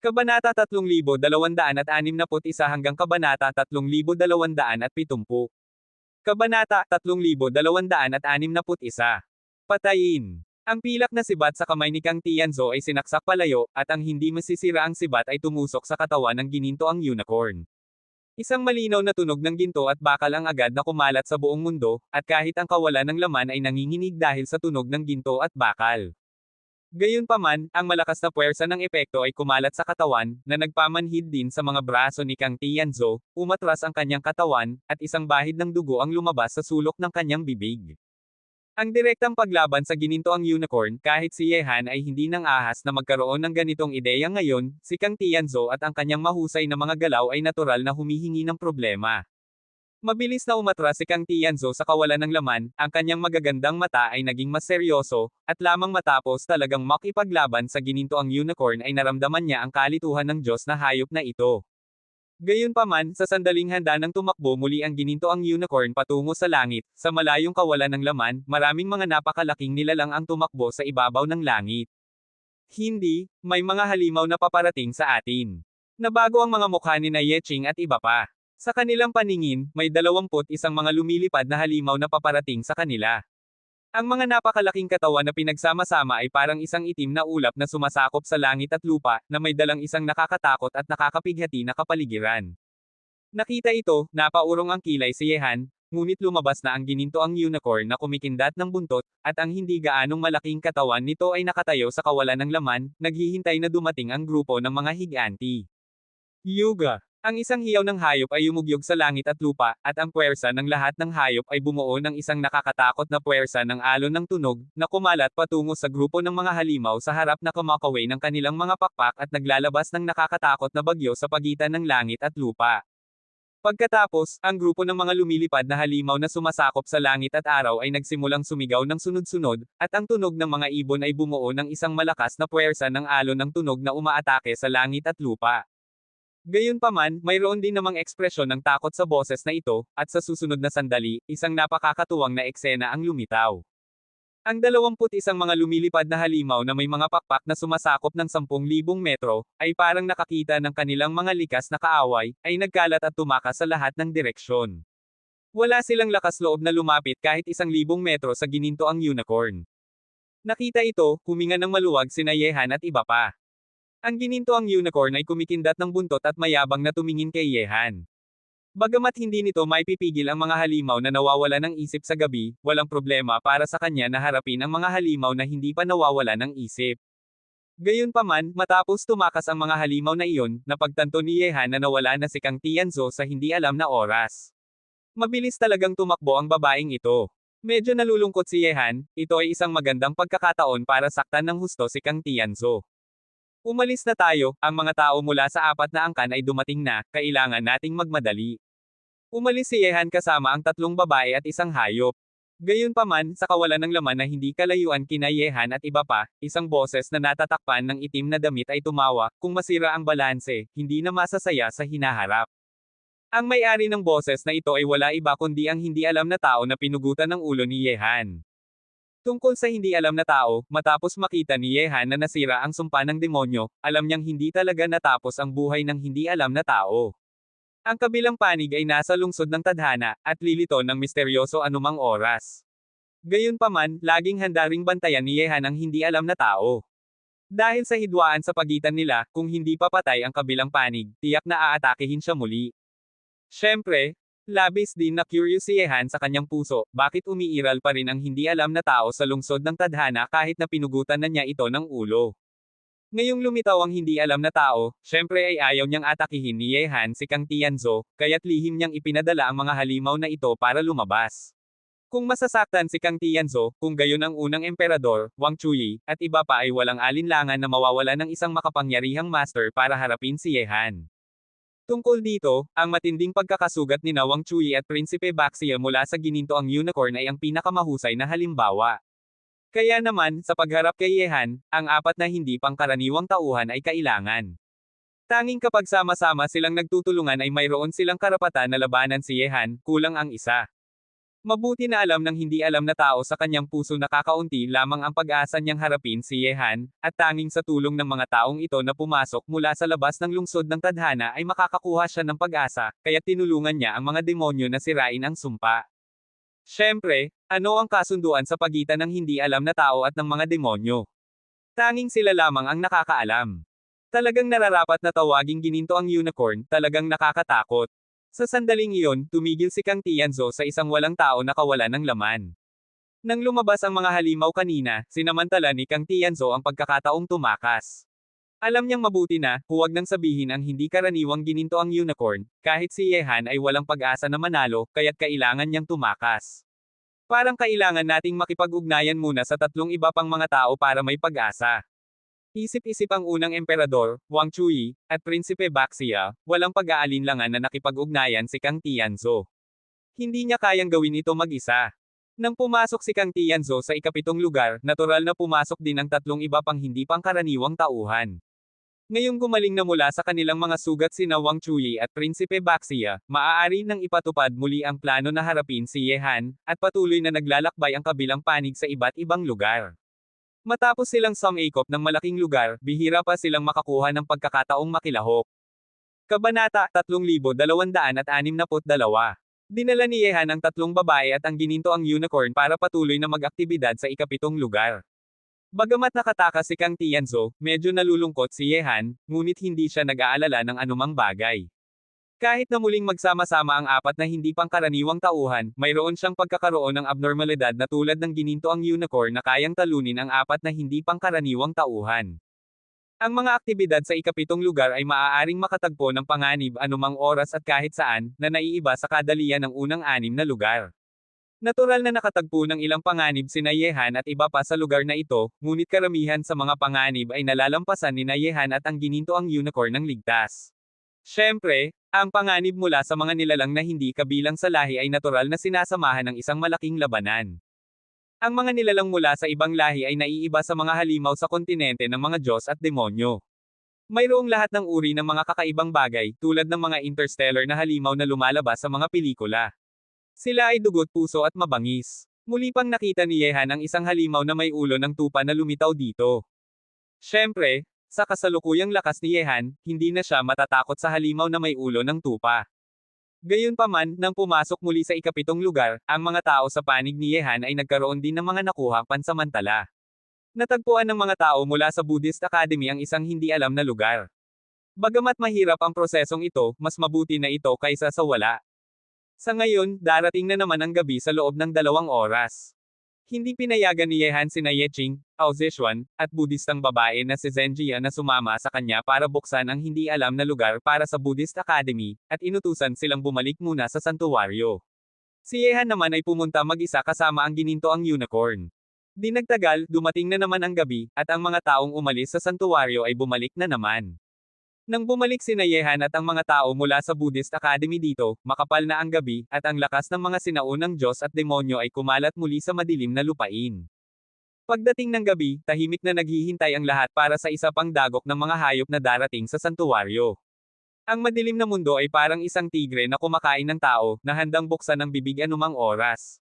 Kabanata 3261 hanggang Kabanata 3270. Kabanata 3261. Patayin. Ang pilak na sibat sa kamay ni Kang Tianzo ay sinaksak palayo, at ang hindi masisira ang sibat ay tumusok sa katawan ng ginintoang unicorn. Isang malinaw na tunog ng ginto at bakal ang agad na kumalat sa buong mundo, at kahit ang kawalan ng laman ay nanginginig dahil sa tunog ng ginto at bakal. Gayunpaman, ang malakas na puwersa ng epekto ay kumalat sa katawan, na nagpamanhid din sa mga braso ni Kang Tianzo, umatras ang kanyang katawan, at isang bahid ng dugo ang lumabas sa sulok ng kanyang bibig. Ang direktang paglaban sa ginintoang unicorn, kahit si Yehan ay hindi nang ahas na magkaroon ng ganitong ideya ngayon, si Kang Tianzo at ang kanyang mahusay na mga galaw ay natural na humihingi ng problema. Mabilis na umatras si Kang Tianzo sa kawalan ng laman, ang kanyang magagandang mata ay naging mas seryoso, at lamang matapos talagang makipaglaban sa ginintoang unicorn ay naramdaman niya ang kalituhan ng Diyos na hayop na ito. Gayunpaman, sa sandaling handa ng tumakbo muli ang ginintoang unicorn patungo sa langit, sa malayong kawalan ng laman, maraming mga napakalaking nilalang ang tumakbo sa ibabaw ng langit. Hindi, may mga halimaw na paparating sa atin. Nabago ang mga mukha ni na Yeching at iba pa. Sa kanilang paningin, may 21 mga lumilipad na halimaw na paparating sa kanila. Ang mga napakalaking katawan na pinagsama-sama ay parang isang itim na ulap na sumasakop sa langit at lupa, na may dalang isang nakakatakot at nakakapighati na kapaligiran. Nakita ito, napaurong ang kilay si Yehan, ngunit lumabas na ang ginintoang unicorn na kumikindat ng buntot, at ang hindi gaanong malaking katawan nito ay nakatayo sa kawalan ng laman, naghihintay na dumating ang grupo ng mga higanti. Yuga. Ang isang hiyaw ng hayop ay yumugyog sa langit at lupa, at ang puwersa ng lahat ng hayop ay bumuo ng isang nakakatakot na puwersa ng alon ng tunog, na kumalat patungo sa grupo ng mga halimaw sa harap na kumakaway ng kanilang mga pakpak at naglalabas ng nakakatakot na bagyo sa pagitan ng langit at lupa. Pagkatapos, ang grupo ng mga lumilipad na halimaw na sumasakop sa langit at araw ay nagsimulang sumigaw ng sunod-sunod, at ang tunog ng mga ibon ay bumuo ng isang malakas na puwersa ng alon ng tunog na umaatake sa langit at lupa. Gayunpaman, mayroon din namang ekspresyon ng takot sa boses na ito, at sa susunod na sandali, isang napakakatuwang na eksena ang lumitaw. Ang 21 mga lumilipad na halimaw na may mga pakpak na sumasakop ng 10,000 metro, ay parang nakakita ng kanilang mga likas na kaaway, ay nagkalat at tumakas sa lahat ng direksyon. Wala silang lakas loob na lumapit kahit 1,000 metro sa ginintoang unicorn. Nakita ito, huminga ng maluwag sina Yehan at iba pa. Ang ginintoang unicorn ay kumikindat ng buntot at mayabang na tumingin kay Yehan. Bagamat hindi nito maipipigil ang mga halimaw na nawawala ng isip sa gabi, walang problema para sa kanya na harapin ang mga halimaw na hindi pa nawawala ng isip. Gayunpaman, matapos tumakas ang mga halimaw na iyon, napagtanto ni Yehan na nawala na si Kang Tianzo sa hindi alam na oras. Mabilis talagang tumakbo ang babaeng ito. Medyo nalulungkot si Yehan, ito ay isang magandang pagkakataon para saktan ng husto si Kang Tianzo. Umalis na tayo, ang mga tao mula sa 4 na angkan ay dumating na, kailangan nating magmadali. Umalis si Yehan kasama ang 3 babae at isang hayop. Gayunpaman, sa kawalan ng laman na hindi kalayuan kina Yehan at iba pa, isang boses na natatakpan ng itim na damit ay tumawa, kung masira ang balanse, hindi na masasaya sa hinaharap. Ang may-ari ng boses na ito ay wala iba kundi ang hindi alam na tao na pinugutan ng ulo ni Yehan. Tungkol sa hindi alam na tao, matapos makita ni Yehan na nasira ang sumpa ng demonyo, alam niyang hindi talaga natapos ang buhay ng hindi alam na tao. Ang kabilang panig ay nasa lungsod ng tadhana, at lilito ng misteryoso anumang oras. Gayunpaman, laging handa ring bantayan ni Yehan ang hindi alam na tao. Dahil sa hidwaan sa pagitan nila, kung hindi papatay ang kabilang panig, tiyak na aatakehin siya muli. Siyempre, labis din na curious si Yehan sa kanyang puso, bakit umiiral pa rin ang hindi alam na tao sa lungsod ng tadhana kahit na pinugutan na niya ito ng ulo. Ngayong lumitaw ang hindi alam na tao, syempre ay ayaw niyang atakihin ni Yehan si Kang Tianzo, kaya't lihim niyang ipinadala ang mga halimaw na ito para lumabas. Kung masasaktan si Kang Tianzo, kung gayon ang unang emperador, Wang Chuyi, at iba pa ay walang alinlangan na mawawala ng isang makapangyarihang master para harapin si Yehan. Tungkol dito, ang matinding pagkakasugat ni Wang Chuyi at Prinsipe Baxia mula sa ginintoang unicorn ay ang pinakamahusay na halimbawa. Kaya naman, sa pagharap kay Yehan, ang 4 na hindi pangkaraniwang tauhan ay kailangan. Tanging kapag sama-sama silang nagtutulungan ay mayroon silang karapatan na labanan si Yehan, kulang ang isa. Mabuti na alam ng hindi alam na tao sa kanyang puso na kakaunti lamang ang pag-asa niyang harapin si Yehan, at tanging sa tulong ng mga taong ito na pumasok mula sa labas ng lungsod ng tadhana ay makakakuha siya ng pag-asa, kaya tinulungan niya ang mga demonyo na sirain ang sumpa. Siyempre, ano ang kasunduan sa pagitan ng hindi alam na tao at ng mga demonyo? Tanging sila lamang ang nakakaalam. Talagang nararapat na tawaging gininto ang unicorn, talagang nakakatakot. Sa sandaling iyon, tumigil si Kang Tianzo sa isang walang tao na kawalan ng laman. Nang lumabas ang mga halimaw kanina, sinamantala ni Kang Tianzo ang pagkakataong tumakas. Alam niyang mabuti na, huwag nang sabihin ang hindi karaniwang gininto ang unicorn, kahit si Yehan ay walang pag-asa na manalo, kaya't kailangan niyang tumakas. Parang kailangan nating makipag-ugnayan muna sa tatlong iba pang mga tao para may pag-asa. Isip-isip ang unang emperador, Wang Chui, at Prinsipe Baxia, walang pag-aalinlangan na nakipag-ugnayan si Kang Tianzo. Hindi niya kayang gawin ito mag-isa. Nang pumasok si Kang Tianzo sa ikapitong lugar, natural na pumasok din ang tatlong iba pang hindi pangkaraniwang tauhan. Ngayong gumaling na mula sa kanilang mga sugat sina Wang Chui at Prinsipe Baxia, maaari nang ipatupad muli ang plano na harapin si Yehan, at patuloy na naglalakbay ang kabilang panig sa iba't ibang lugar. Matapos silang sumikop ng malaking lugar, bihira pa silang makakuha ng pagkakataong makilahok. Kabanata 3262. Dinala ni Yehan ang tatlong babae at ang gininto ang unicorn para patuloy na mag-aktibidad sa ikapitong lugar. Bagamat nakatakas si Kang Tianzo, medyo nalulungkot si Yehan, ngunit hindi siya nag-aalala ng anumang bagay. Kahit na muling magsama-sama ang apat na hindi pangkaraniwang tauhan, mayroon siyang pagkakaroon ng abnormalidad na tulad ng gininto ang unicorn na kayang talunin ang apat na hindi pangkaraniwang tauhan. Ang mga aktibidad sa ikapitong lugar ay maaaring makatagpo ng panganib anumang oras at kahit saan, na naiiba sa kadalian ng unang anim na lugar. Natural na nakatagpo ng ilang panganib sina Yehan at iba pa sa lugar na ito, ngunit karamihan sa mga panganib ay nalalampasan ni Yehan at ang gininto ang unicorn ng ligtas. Siyempre, ang panganib mula sa mga nilalang na hindi kabilang sa lahi ay natural na sinasamahan ng isang malaking labanan. Ang mga nilalang mula sa ibang lahi ay naiiba sa mga halimaw sa kontinente ng mga Diyos at demonyo. Mayroong lahat ng uri ng mga kakaibang bagay, tulad ng mga interstellar na halimaw na lumalabas sa mga pelikula. Sila ay dugot, puso at mabangis. Muli pang nakita ni Yehan ang isang halimaw na may ulo ng tupa na lumitaw dito. Siyempre, sa kasalukuyang lakas ni Yehan, hindi na siya matatakot sa halimaw na may ulo ng tupa. Gayunpaman, nang pumasok muli sa ikapitong lugar, ang mga tao sa panig ni Yehan ay nagkaroon din ng mga nakuha pansamantala. Natagpuan ng mga tao mula sa Buddhist Academy ang isang hindi alam na lugar. Bagamat mahirap ang prosesong ito, mas mabuti na ito kaysa sa wala. Sa ngayon, darating na naman ang gabi sa loob ng 2 oras. Hindi pinayagan ni Yehan sina Yeching, Ao Zishuan, at Budistang babae na si Zenjia na sumama sa kanya para buksan ang hindi alam na lugar para sa Buddhist Academy, at inutusan silang bumalik muna sa santuwaryo. Si Yehan naman ay pumunta mag-isa kasama ang gininto ang unicorn. Di nagtagal, dumating na naman ang gabi, at ang mga taong umalis sa santuwaryo ay bumalik na naman. Nang bumalik sina Yehan at ang mga tao mula sa Buddhist Academy dito, makapal na ang gabi, at ang lakas ng mga sinaunang Diyos at demonyo ay kumalat muli sa madilim na lupain. Pagdating ng gabi, tahimik na naghihintay ang lahat para sa isa pang dagok ng mga hayop na darating sa santuwaryo. Ang madilim na mundo ay parang isang tigre na kumakain ng tao, na handang buksan ang bibig anumang oras.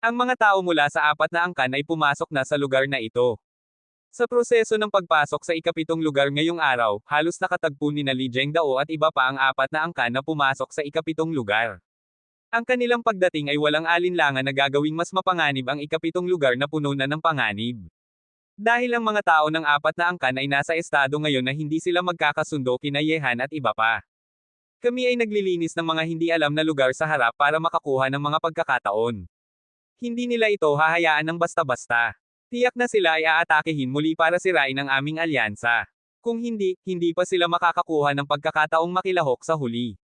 Ang mga tao mula sa apat na angkan ay pumasok na sa lugar na ito. Sa proseso ng pagpasok sa ikapitong lugar ngayong araw, halos nakatagpo ni Li Zhengdao at iba pa ang apat na angkan na pumasok sa ikapitong lugar. Ang kanilang pagdating ay walang alinlangan na gagawing mas mapanganib ang ikapitong lugar na puno na ng panganib. Dahil ang mga tao ng apat na angkan ay nasa estado ngayon na hindi sila magkakasundo kina Yehan at iba pa. Kami ay naglilinis ng mga hindi alam na lugar sa harap para makakuha ng mga pagkakataon. Hindi nila ito hahayaan ng basta-basta. Tiyak na sila ay aatakehin muli para sirain ang aming alyansa. Kung hindi, hindi pa sila makakakuha ng pagkakataong makilahok sa huli.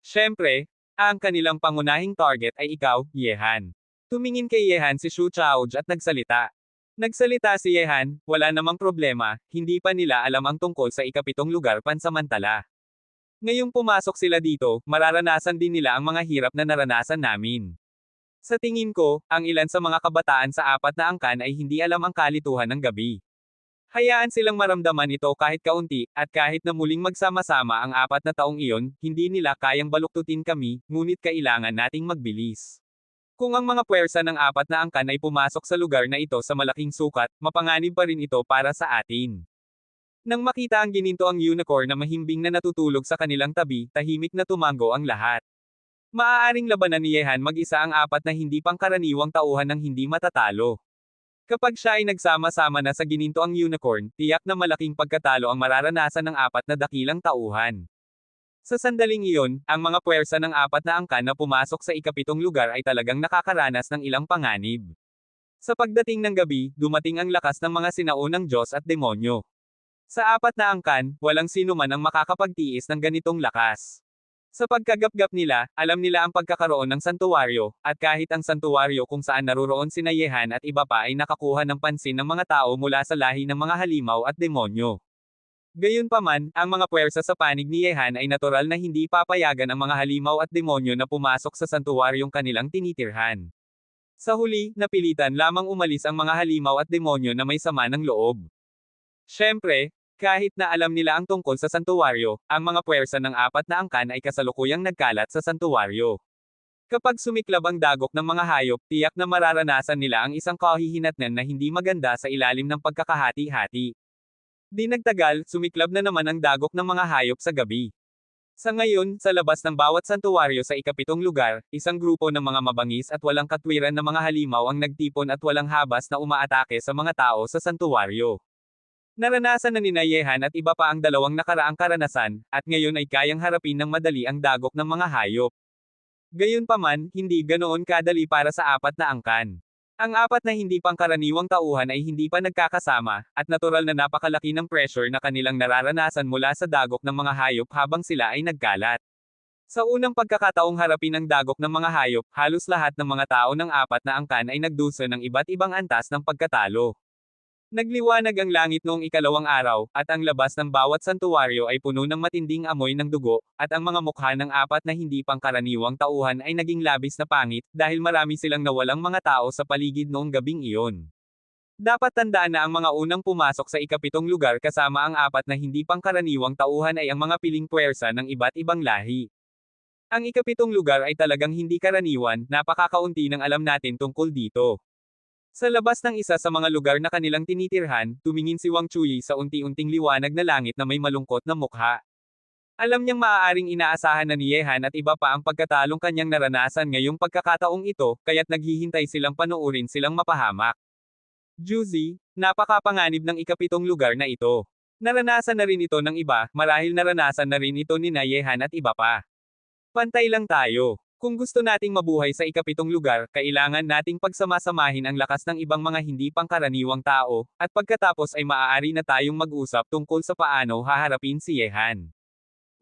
Siyempre, ang kanilang pangunahing target ay ikaw, Yehan. Tumingin kay Yehan si Shu Chaoj at nagsalita. Nagsalita si Yehan, wala namang problema, hindi pa nila alam ang tungkol sa ikapitong lugar pansamantala. Ngayong pumasok sila dito, mararanasan din nila ang mga hirap na naranasan namin. Sa tingin ko, ang ilan sa mga kabataan sa apat na angkan ay hindi alam ang kalituhan ng gabi. Hayaan silang maramdaman ito kahit kaunti, at kahit na muling magsama-sama ang apat na taong iyon, hindi nila kayang baluktutin kami, ngunit kailangan nating magbilis. Kung ang mga puwersa ng apat na angkan ay pumasok sa lugar na ito sa malaking sukat, mapanganib pa rin ito para sa atin. Nang makita ang gininto ang unicorn na mahimbing na natutulog sa kanilang tabi, tahimik na tumango ang lahat. Maaaring labanan ni Yehan mag-isa ang apat na hindi pangkaraniwang tauhan ng hindi matatalo. Kapag siya ay nagsama-sama na sa gininto ang unicorn, tiyak na malaking pagkatalo ang mararanasan ng apat na dakilang tauhan. Sa sandaling iyon, ang mga puwersa ng apat na angkan na pumasok sa ikapitong lugar ay talagang nakakaranas ng ilang panganib. Sa pagdating ng gabi, dumating ang lakas ng mga sinaunang Diyos at demonyo. Sa apat na angkan, walang sino man ang makakapagtiis ng ganitong lakas. Sa pagkagap-gap nila, alam nila ang pagkakaroon ng santuwaryo, at kahit ang santuwaryo kung saan naruroon sina Yehan at iba pa ay nakakuha ng pansin ng mga tao mula sa lahi ng mga halimaw at demonyo. Gayunpaman, ang mga puwersa sa panig ni Yehan ay natural na hindi papayagan ang mga halimaw at demonyo na pumasok sa santuwaryong kanilang tinitirhan. Sa huli, napilitan lamang umalis ang mga halimaw at demonyo na may sama ng loob. Siyempre, kahit na alam nila ang tungkol sa santuwaryo, ang mga puwersa ng apat na angkan ay kasalukuyang nagkalat sa santuwaryo. Kapag sumiklab ang dagok ng mga hayop, tiyak na mararanasan nila ang isang kahihinatnan na hindi maganda sa ilalim ng pagkakahati-hati. Di nagtagal, sumiklab na naman ang dagok ng mga hayop sa gabi. Sa ngayon, sa labas ng bawat santuwaryo sa ikapitong lugar, isang grupo ng mga mabangis at walang katwiran na mga halimaw ang nagtipon at walang habas na umaatake sa mga tao sa santuwaryo. Naranasan na ni Yehan at iba pa ang dalawang nakaraang karanasan, at ngayon ay kayang harapin ng madali ang dagok ng mga hayop. Gayunpaman, hindi ganoon kadali para sa apat na angkan. Ang apat na hindi pangkaraniwang tauhan ay hindi pa nagkakasama, at natural na napakalaki ng pressure na kanilang nararanasan mula sa dagok ng mga hayop habang sila ay nagkalat. Sa unang pagkakataong harapin ang dagok ng mga hayop, halos lahat ng mga tao ng apat na angkan ay nagdusa ng iba't ibang antas ng pagkatalo. Nagliwanag ang langit noong ikalawang araw, at ang labas ng bawat santuwaryo ay puno ng matinding amoy ng dugo, at ang mga mukha ng apat na hindi pangkaraniwang tauhan ay naging labis na pangit, dahil marami silang nawalang mga tao sa paligid noong gabing iyon. Dapat tandaan na ang mga unang pumasok sa ikapitong lugar kasama ang apat na hindi pangkaraniwang tauhan ay ang mga piling puwersa ng iba't ibang lahi. Ang ikapitong lugar ay talagang hindi karaniwan, napakakaunti ng alam natin tungkol dito. Sa labas ng isa sa mga lugar na kanilang tinitirhan, tumingin si Wang Chuyi sa unti-unting liwanag na langit na may malungkot na mukha. Alam niyang maaaring inaasahan na ni Yehan at iba pa ang pagkatalong kanyang naranasan ngayong pagkakataong ito, kaya't naghihintay silang panoorin silang mapahamak. Juzi, napakapanganib ng ikapitong lugar na ito. Naranasan na rin ito ng iba, marahil naranasan na rin ito ni Yehan at iba pa. Pantay lang tayo. Kung gusto nating mabuhay sa ikapitong lugar, kailangan nating pagsamasamahin ang lakas ng ibang mga hindi pangkaraniwang tao, at pagkatapos ay maaari na tayong mag-usap tungkol sa paano haharapin si Yehan.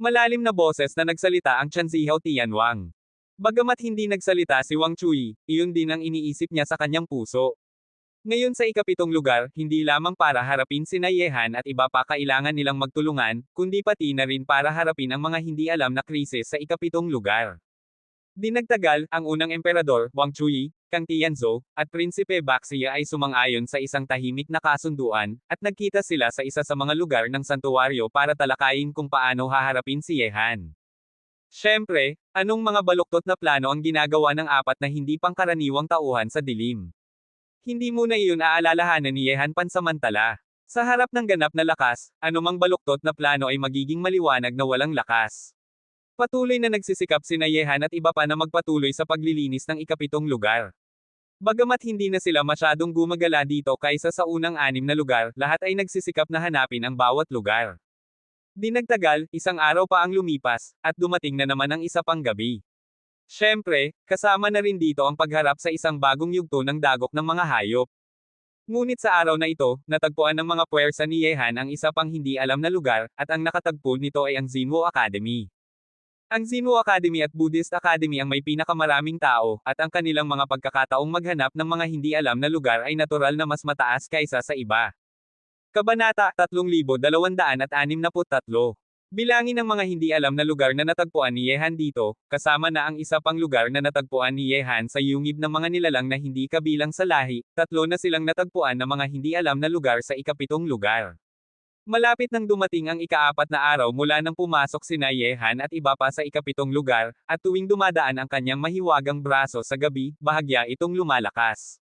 Malalim na boses na nagsalita ang Chanzihaw Tianwang. Bagamat hindi nagsalita si Wang Chuyi, iyon din ang iniisip niya sa kanyang puso. Ngayon sa ikapitong lugar, hindi lamang para harapin si Yehan at iba pa kailangan nilang magtulungan, kundi pati na rin para harapin ang mga hindi alam na krisis sa ikapitong lugar. Di nagtagal, ang unang emperador, Wang Chuyi, Kang Tianzhou, at Prinsipe Baxia ay sumang-ayon sa isang tahimik na kasunduan, at nagkita sila sa isa sa mga lugar ng santuwaryo para talakayin kung paano haharapin si Yehan. Siyempre, anong mga baluktot na plano ang ginagawa ng apat na hindi pangkaraniwang tauhan sa dilim? Hindi muna iyon aalalahanan ni Yehan pansamantala. Sa harap ng ganap na lakas, anumang baluktot na plano ay magiging maliwanag na walang lakas. Patuloy na nagsisikap sina Yehan at iba pa na magpatuloy sa paglilinis ng ikapitong lugar. Bagamat hindi na sila masyadong gumagala dito kaysa sa unang 6 na lugar, lahat ay nagsisikap na hanapin ang bawat lugar. Di nagtagal, isang araw pa ang lumipas, at dumating na naman ang isa pang gabi. Siyempre, kasama na rin dito ang pagharap sa isang bagong yugto ng dagok ng mga hayop. Ngunit sa araw na ito, natagpuan ng mga puwersa ni Yehan ang isa pang hindi alam na lugar, at ang nakatagpo nito ay ang Xinwu Academy. Ang Xinwu Academy at Buddhist Academy ang may pinakamaraming tao, at ang kanilang mga pagkakataong maghanap ng mga hindi alam na lugar ay natural na mas mataas kaysa sa iba. Kabanata 3263. Bilangin ang mga hindi alam na lugar na natagpuan ni Yehan dito, kasama na ang isa pang lugar na natagpuan ni Yehan sa yungib ng mga nilalang na hindi kabilang sa lahi, 3 na silang natagpuan na mga hindi alam na lugar sa ikapitong lugar. Malapit nang dumating ang ika-4 na araw mula nang pumasok sina Yehan at iba pa sa ika-7 lugar, at tuwing dumadaan ang kanyang mahiwagang braso sa gabi, bahagya itong lumalakas.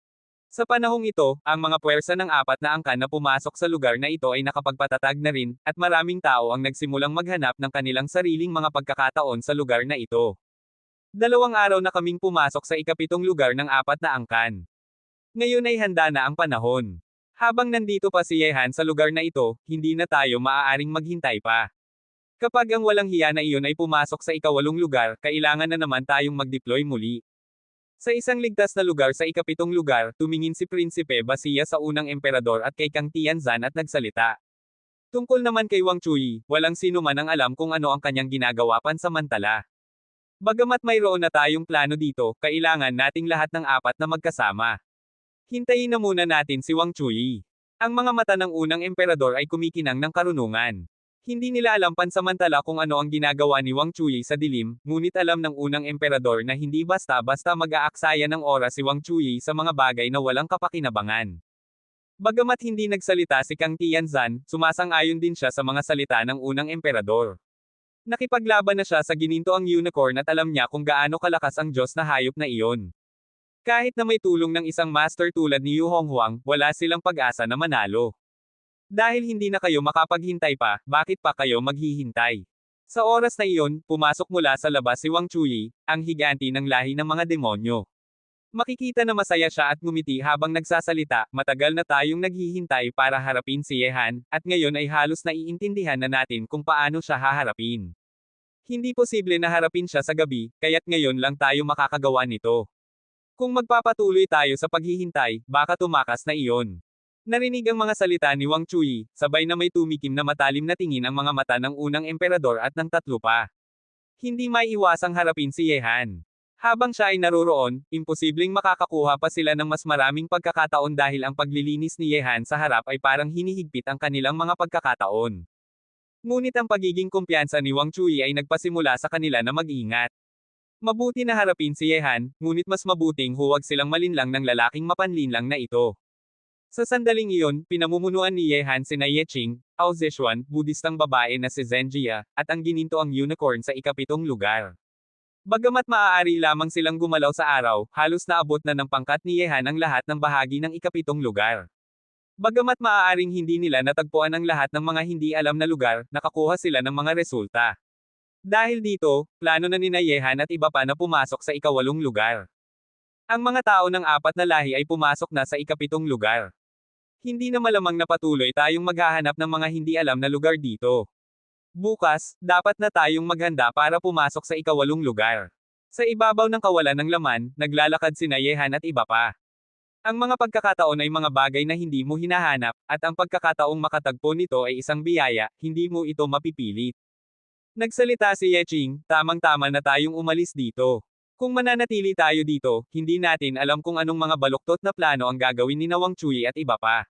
Sa panahong ito, ang mga puwersa ng 4 na angkan na pumasok sa lugar na ito ay nakapagpatatag na rin, at maraming tao ang nagsimulang maghanap ng kanilang sariling mga pagkakataon sa lugar na ito. 2 araw na kaming pumasok sa ika-7 lugar ng 4 na angkan. Ngayon ay handa na ang panahon. Habang nandito pa si Yehan sa lugar na ito, hindi na tayo maaaring maghintay pa. Kapag ang walang hiya na iyon ay pumasok sa ika-8 lugar, kailangan na naman tayong mag-deploy muli. Sa isang ligtas na lugar sa ika-7 lugar, tumingin si Prinsipe Basiya sa unang emperador at kay Kang Tianzan at nagsalita. Tungkol naman kay Wang Chuyi, walang sino man ang alam kung ano ang kanyang ginagawa pansamantala. Bagamat mayroon na tayong plano dito, kailangan nating lahat ng 4 na magkasama. Hintayin na muna natin si Wang Chuyi. Ang mga mata ng unang emperador ay kumikinang ng karunungan. Hindi nila alam pansamantala kung ano ang ginagawa ni Wang Chuyi sa dilim, ngunit alam ng unang emperador na hindi basta-basta mag-aaksaya ng oras si Wang Chuyi sa mga bagay na walang kapakinabangan. Bagamat hindi nagsalita si Kang Tianzan, sumasang-ayon din siya sa mga salita ng unang emperador. Nakipaglaban na siya sa ginintoang unicorn at alam niya kung gaano kalakas ang Diyos na hayop na iyon. Kahit na may tulong ng isang master tulad ni Yu Honghuang, wala silang pag-asa na manalo. Dahil hindi na kayo makapaghintay pa, bakit pa kayo maghihintay? Sa oras na iyon, pumasok mula sa labas si Wang Chuyi, ang higanti ng lahi ng mga demonyo. Makikita na masaya siya at ngumiti habang nagsasalita, matagal na tayong naghihintay para harapin si Yehan, at ngayon ay halos naiintindihan na natin kung paano siya haharapin. Hindi posible na harapin siya sa gabi, kaya't ngayon lang tayo makakagawa nito. Kung magpapatuloy tayo sa paghihintay, baka tumakas na iyon. Narinig ang mga salita ni Wang Chuyi, sabay na may tumikim na matalim na tingin ang mga mata ng unang emperador at ng 3 pa. Hindi maiiwasang harapin si Yehan. Habang siya ay naroroon, imposibleng makakakuha pa sila ng mas maraming pagkakataon dahil ang paglilinis ni Yehan sa harap ay parang hinihigpit ang kanilang mga pagkakataon. Ngunit ang pagiging kumpiyansa ni Wang Chuyi ay nagpasimula sa kanila na mag-ingat. Mabuti na harapin si Yehan, ngunit mas mabuting huwag silang malinlang ng lalaking mapanlinlang na ito. Sa sandaling iyon, pinamumunuan ni Yehan sina Yeqing, Ao Zishuan, Budistang babae na si Zenjia, at ang ginintoang unicorn sa ika-7 lugar. Bagamat maaari lamang silang gumalaw sa araw, halos naabot na ng pangkat ni Yehan ang lahat ng bahagi ng ika-7 lugar. Bagamat maaaring hindi nila natagpuan ang lahat ng mga hindi alam na lugar, nakakuha sila ng mga resulta. Dahil dito, plano na ni Yehan at iba pa na pumasok sa ika-8 lugar. Ang mga tao ng 4 na lahi ay pumasok na sa ika-7 lugar. Hindi na malamang na patuloy tayong maghahanap ng mga hindi alam na lugar dito. Bukas, dapat na tayong maghanda para pumasok sa ika-8 lugar. Sa ibabaw ng kawalan ng laman, naglalakad sina Yehan at iba pa. Ang mga pagkakataon ay mga bagay na hindi mo hinahanap, at ang pagkakataong makatagpo nito ay isang biyaya, hindi mo ito mapipilit. Nagsalita si Yeqing, tamang-tama na tayong umalis dito. Kung mananatili tayo dito, hindi natin alam kung anong mga baluktot na plano ang gagawin ni Wang Chuyi at iba pa.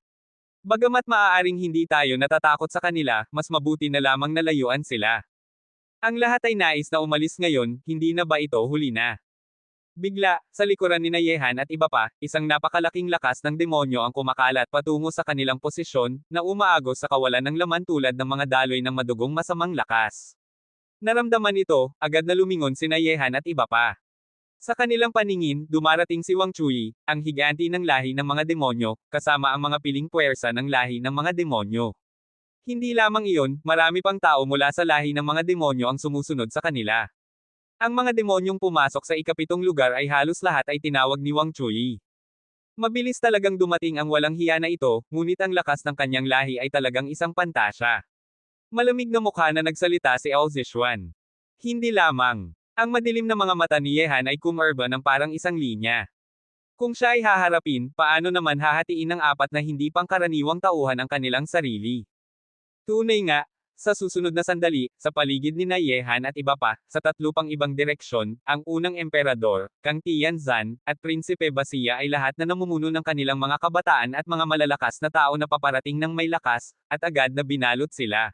Bagamat maaaring hindi tayo natatakot sa kanila, mas mabuti na lamang nalayuan sila. Ang lahat ay nais na umalis ngayon, hindi na ba ito huli na? Bigla, sa likuran ni Yehan at iba pa, isang napakalaking lakas ng demonyo ang kumakalat patungo sa kanilang posisyon, na umaagos sa kawalan ng laman tulad ng mga daloy ng madugong masamang lakas. Naramdaman ito, agad na lumingon sina Yehan at iba pa. Sa kanilang paningin, dumarating si Wang Chuyi, ang higanti ng lahi ng mga demonyo, kasama ang mga piling puwersa ng lahi ng mga demonyo. Hindi lamang iyon, marami pang tao mula sa lahi ng mga demonyo ang sumusunod sa kanila. Ang mga demonyong pumasok sa ika-7 lugar ay halos lahat ay tinawag ni Wang Chuyi. Mabilis talagang dumating ang walang hiya na ito, ngunit ang lakas ng kanyang lahi ay talagang isang pantasya. Malamig na mukha na nagsalita si Ao Zishuan. Hindi lamang. Ang madilim na mga mata ni Yehan ay kumerba ng parang isang linya. Kung siya ay haharapin, paano naman hahatiin ng 4 na hindi pangkaraniwang tauhan ang kanilang sarili? Tunay nga, sa susunod na sandali, sa paligid ni Yehan at iba pa, sa 3 pang ibang direksyon, ang unang emperador, Kang Tianzan, at Prinsipe Basiya ay lahat na namumuno ng kanilang mga kabataan at mga malalakas na tao na paparating ng may lakas, at agad na binalot sila.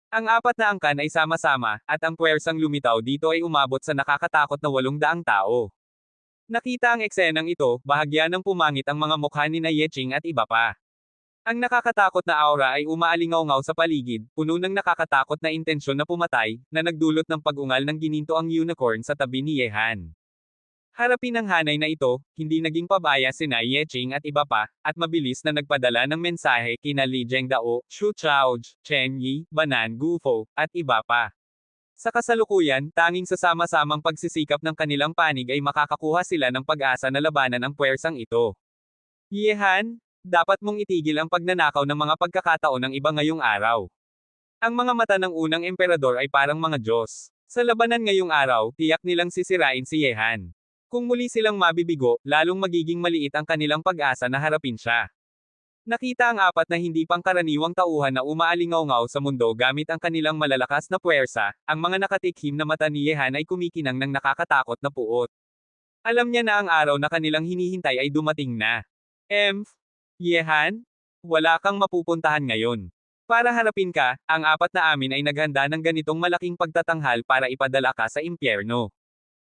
Ang 4 na angkan ay sama-sama, at ang puwersang lumitaw dito ay umabot sa nakakatakot na 800 tao. Nakita ang eksenang ito, bahagya ng pumangit ang mga mukha ni Yeqing at iba pa. Ang nakakatakot na aura ay umaalingaw-ngaw sa paligid, puno ng nakakatakot na intensyon na pumatay, na nagdulot ng pag-ungal ng gininto ang unicorn sa tabi ni Yehan. Harapin ang hanay na ito, hindi naging pabaya sina Yeching at iba pa, at mabilis na nagpadala ng mensahe kina Li Zhengdao, Xu Chaoj, Chen Yi, Banan Gufo, at iba pa. Sa kasalukuyan, tanging sa sama-samang pagsisikap ng kanilang panig ay makakakuha sila ng pag-asa na labanan ang puwersang ito. Yehan, dapat mong itigil ang pagnanakaw ng mga pagkakataon ng iba ngayong araw. Ang mga mata ng unang emperador ay parang mga Diyos. Sa labanan ngayong araw, tiyak nilang sisirain si Yehan. Kung muli silang mabibigo, lalong magiging maliit ang kanilang pag-asa na harapin siya. Nakita ang apat na hindi pangkaraniwang tauhan na umaalingaw-ngaw sa mundo gamit ang kanilang malalakas na puwersa, ang mga nakatikhim na mata ni Yehan ay kumikinang ng nakakatakot na puot. Alam niya na ang araw na kanilang hinihintay ay dumating na. Yehan? Wala kang mapupuntahan ngayon. Para harapin ka, ang apat na amin ay naghanda ng ganitong malaking pagtatanghal para ipadala ka sa impyerno.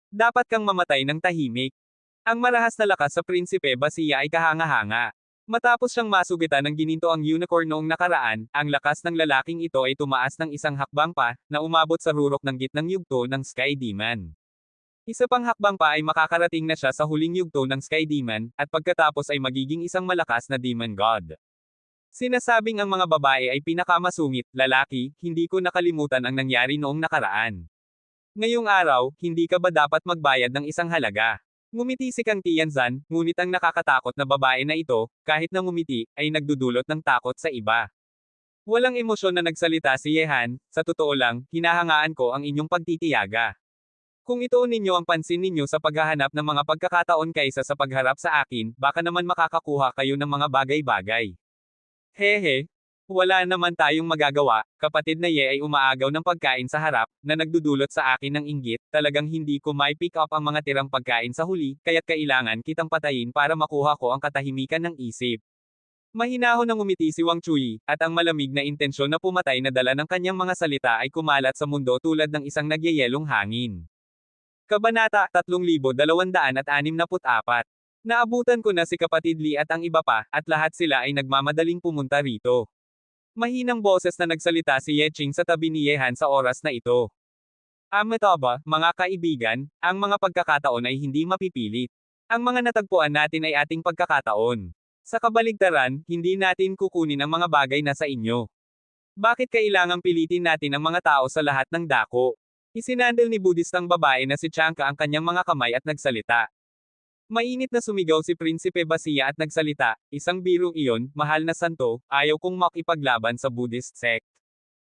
Dapat kang mamatay ng tahimik. Ang marahas na lakas sa Prinsipe Basiya ay kahanga-hanga. Matapos siyang masugitan ng gininto ang unicorn noong nakaraan, ang lakas ng lalaking ito ay tumaas ng isang hakbang pa, na umabot sa rurok ng gitnang yugto ng Sky Demon. Isa pang hakbang pa ay makakarating na siya sa huling yugto ng Sky Demon, at pagkatapos ay magiging isang malakas na Demon God. Sinasabing ang mga babae ay pinakamasungit, lalaki, hindi ko nakalimutan ang nangyari noong nakaraan. Ngayong araw, hindi ka ba dapat magbayad ng isang halaga? Ngumiti si Kang Tianzan, ngunit ang nakakatakot na babae na ito, kahit na ngumiti, ay nagdudulot ng takot sa iba. Walang emosyon na nagsalita si Yehan, sa totoo lang, hinahangaan ko ang inyong pagtitiyaga. Kung ituon ninyo ang pansin ninyo sa paghahanap ng mga pagkakataon kaysa sa pagharap sa akin, baka naman makakakuha kayo ng mga bagay-bagay. Hehe. Wala naman tayong magagawa, kapatid na Ye ay umaagaw ng pagkain sa harap, na nagdudulot sa akin ng inggit, talagang hindi ko may pick up ang mga tirang pagkain sa huli, kaya't kailangan kitang patayin para makuha ko ang katahimikan ng isip. Mahinahon na ngumiti si Wang Chui, at ang malamig na intensyon na pumatay na dala ng kanyang mga salita ay kumalat sa mundo tulad ng isang nagyayelong hangin. Kabanata 3264. Naabutan ko na si kapatid Li at ang iba pa, at lahat sila ay nagmamadaling pumunta rito. Mahinang boses na nagsalita si Yeching sa tabi ni Yehan sa oras na ito. Ametaba, mga kaibigan, ang mga pagkakataon ay hindi mapipilit. Ang mga natagpuan natin ay ating pagkakataon. Sa kabaligtaran, hindi natin kukunin ang mga bagay na sa inyo. Bakit kailangang pilitin natin ang mga tao sa lahat ng dako? Isinandal ni Budistang babae na si Chanka ang kanyang mga kamay at nagsalita. Mainit na sumigaw si Prinsipe Basiya at nagsalita, isang biro iyon, mahal na santo, ayaw kong makipaglaban sa Buddhist sect.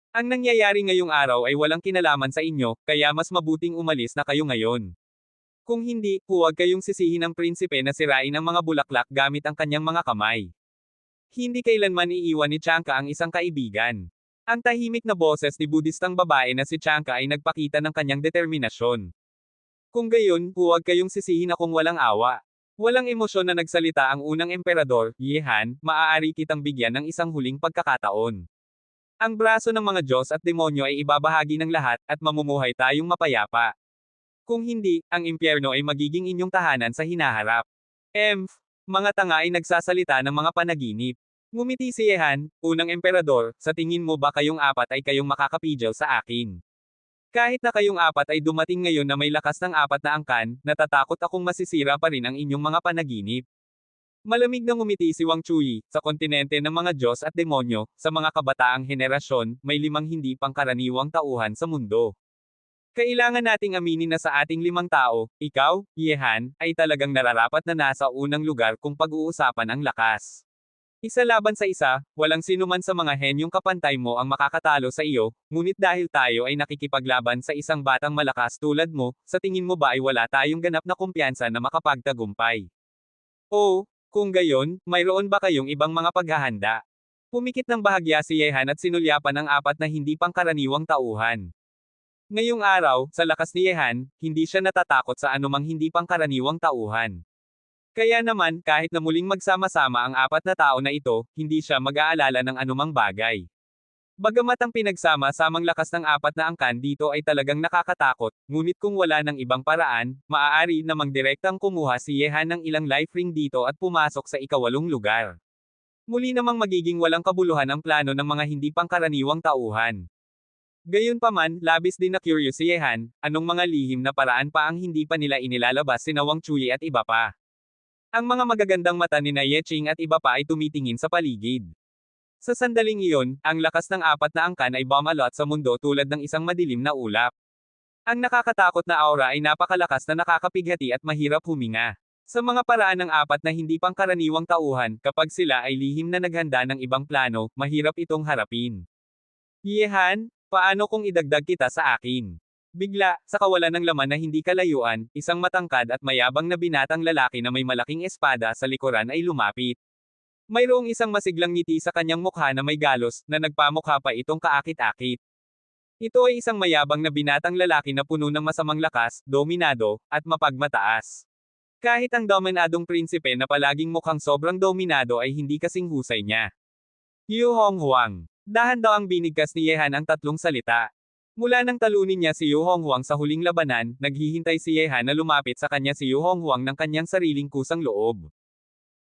Ang nangyayari ngayong araw ay walang kinalaman sa inyo, kaya mas mabuting umalis na kayo ngayon. Kung hindi, huwag kayong sisihin ng prinsipe na sirain ang mga bulaklak gamit ang kanyang mga kamay. Hindi kailanman iiwan ni Chanka ang isang kaibigan. Ang tahimik na boses ni Budistang babae na si Chanka ay nagpakita ng kanyang determinasyon. Kung gayon, huwag kayong sisihin akong walang awa. Walang emosyon na nagsalita ang unang emperador, Yehan, maaari kitang bigyan ng isang huling pagkakataon. Ang braso ng mga Diyos at demonyo ay ibabahagi ng lahat, at mamumuhay tayong mapayapa. Kung hindi, ang impyerno ay magiging inyong tahanan sa hinaharap. Mga tanga ay nagsasalita ng mga panaginip. Ngumiti si Yehan, unang emperador, sa tingin mo ba kayong apat ay kayong makakapigil sa akin? Kahit na kayong apat ay dumating ngayon na may lakas ng apat na angkan, natatakot akong masisira pa rin ang inyong mga panaginip. Malamig na ngumiti si Wang Chui, sa kontinente ng mga Diyos at demonyo, sa mga kabataang henerasyon, may 5 hindi pangkaraniwang tauhan sa mundo. Kailangan nating aminin na sa ating 5 tao, ikaw, Yehan, ay talagang nararapat na nasa unang lugar kung pag-uusapan ang lakas. Isa laban sa isa, walang sinuman sa mga henyong kapantay mo ang makakatalo sa iyo, ngunit dahil tayo ay nakikipaglaban sa isang batang malakas tulad mo, sa tingin mo ba ay wala tayong ganap na kumpiyansa na makapagtagumpay? O, kung gayon, mayroon ba kayong ibang mga paghahanda? Pumikit ng bahagya si Yehan at sinulyapan ang apat na hindi pangkaraniwang tauhan. Ngayong araw, sa lakas ni Yehan, hindi siya natatakot sa anumang hindi pangkaraniwang tauhan. Kaya naman, kahit na muling magsama-sama ang apat na tao na ito, hindi siya mag-aalala ng anumang bagay. Bagamat ang pinagsama-samang lakas ng apat na angkan dito ay talagang nakakatakot, ngunit kung wala ng ibang paraan, maaari namang direktang kumuha si Yehan ng ilang life ring dito at pumasok sa ika-8 lugar. Muli namang magiging walang kabuluhan ang plano ng mga hindi pangkaraniwang tauhan. Gayunpaman, labis din na curious si Yehan, anong mga lihim na paraan pa ang hindi pa nila inilalabas sina Wang Chuyi at iba pa. Ang mga magagandang mata ni na Ye Ching at iba pa ay tumitingin sa paligid. Sa sandaling iyon, ang lakas ng apat na angkan ay bumalot sa mundo tulad ng isang madilim na ulap. Ang nakakatakot na aura ay napakalakas na nakakapighati at mahirap huminga. Sa mga paraan ng apat na hindi pangkaraniwang tauhan, kapag sila ay lihim na naghanda ng ibang plano, mahirap itong harapin. Yehan, paano kung idagdag kita sa akin? Bigla, sa kawalan ng laman na hindi kalayuan, isang matangkad at mayabang na binatang lalaki na may malaking espada sa likuran ay lumapit. Mayroong isang masiglang ngiti sa kanyang mukha na may galos, na nagpamukha pa itong kaakit-akit. Ito ay isang mayabang na binatang lalaki na puno ng masamang lakas, dominado, at mapagmataas. Kahit ang dominadong prinsipe na palaging mukhang sobrang dominado ay hindi kasing husay niya. Yu Honghuang. Dahan-daw ang binigkas ni Yehan ang tatlong salita. Mula nang talunin niya si Yu Honghuang sa huling labanan, naghihintay si Yehan na lumapit sa kanya si Yu Honghuang ng kanyang sariling kusang loob.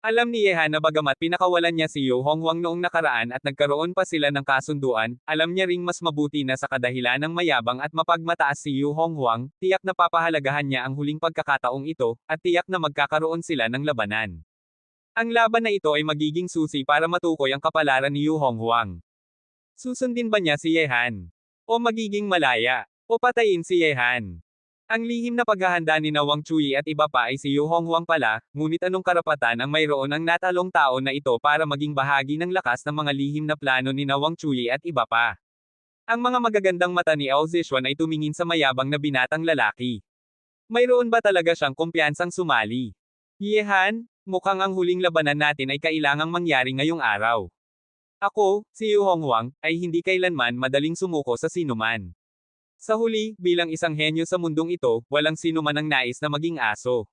Alam ni Yehan na bagamat pinakawalan niya si Yu Honghuang noong nakaraan at nagkaroon pa sila ng kasunduan, alam niya ring mas mabuti na sa kadahilan ng mayabang at mapagmataas si Yu Honghuang, tiyak na papahalagahan niya ang huling pagkakataong ito, at tiyak na magkakaroon sila ng labanan. Ang laban na ito ay magiging susi para matukoy ang kapalaran ni Yu Honghuang. Susundin ba niya si Yehan? O magiging malaya? O patayin si Yehan? Ang lihim na paghahanda ni na Wang Chuyi at iba pa ay si Yu Honghuang pala, ngunit anong karapatan ang mayroon ang natalong tao na ito para maging bahagi ng lakas ng mga lihim na plano ni na Wang Chuyi at iba pa? Ang mga magagandang mata ni Ao Zishuan ay tumingin sa mayabang na binatang lalaki. Mayroon ba talaga siyang kumpiyansang sumali? Yehan, mukhang ang huling labanan natin ay kailangang mangyari ngayong araw. Ako, si Yu Honghuang, ay hindi kailanman madaling sumuko sa sinuman. Sa huli, bilang isang henyo sa mundong ito, walang sinuman ang nais na maging aso.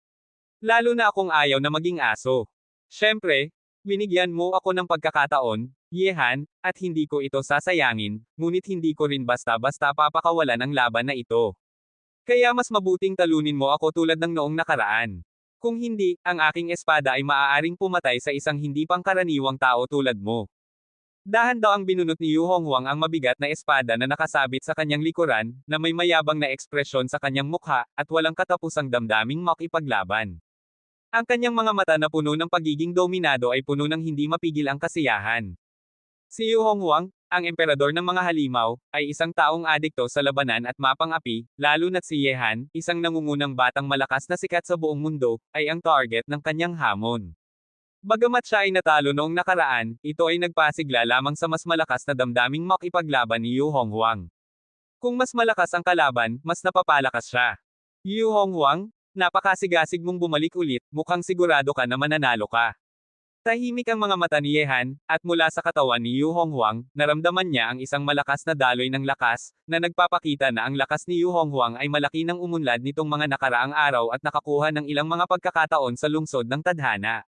Lalo na akong ayaw na maging aso. Siyempre, binigyan mo ako ng pagkakataon, Yehan, at hindi ko ito sasayangin, ngunit hindi ko rin basta-basta papakawalan ang laban na ito. Kaya mas mabuting talunin mo ako tulad ng noong nakaraan. Kung hindi, ang aking espada ay maaaring pumatay sa isang hindi pangkaraniwang tao tulad mo. Dahan-daw ang binunot ni Yu Honghuang ang mabigat na espada na nakasabit sa kanyang likuran, na may mayabang na ekspresyon sa kanyang mukha, at walang katapusang damdaming makipaglaban. Ang kanyang mga mata na puno ng pagiging dominado ay puno ng hindi mapigil ang kasiyahan. Si Yu Honghuang, ang emperador ng mga halimaw, ay isang taong adikto sa labanan at mapang-api, lalo na't si Yehan, isang nangungunang batang malakas na sikat sa buong mundo, ay ang target ng kanyang hamon. Bagamat siya ay natalo noong nakaraan, ito ay nagpasigla lamang sa mas malakas na damdaming makipaglaban ni Yu Honghuang. Kung mas malakas ang kalaban, mas napapalakas siya. Yu Honghuang, napakasigasig mong bumalik ulit, mukhang sigurado ka na mananalo ka. Tahimik ang mga mata ni Yehan, at mula sa katawan ni Yu Honghuang, naramdaman niya ang isang malakas na daloy ng lakas, na nagpapakita na ang lakas ni Yu Honghuang ay malaki ng umunlad nitong mga nakaraang araw at nakakuha ng ilang mga pagkakataon sa lungsod ng tadhana.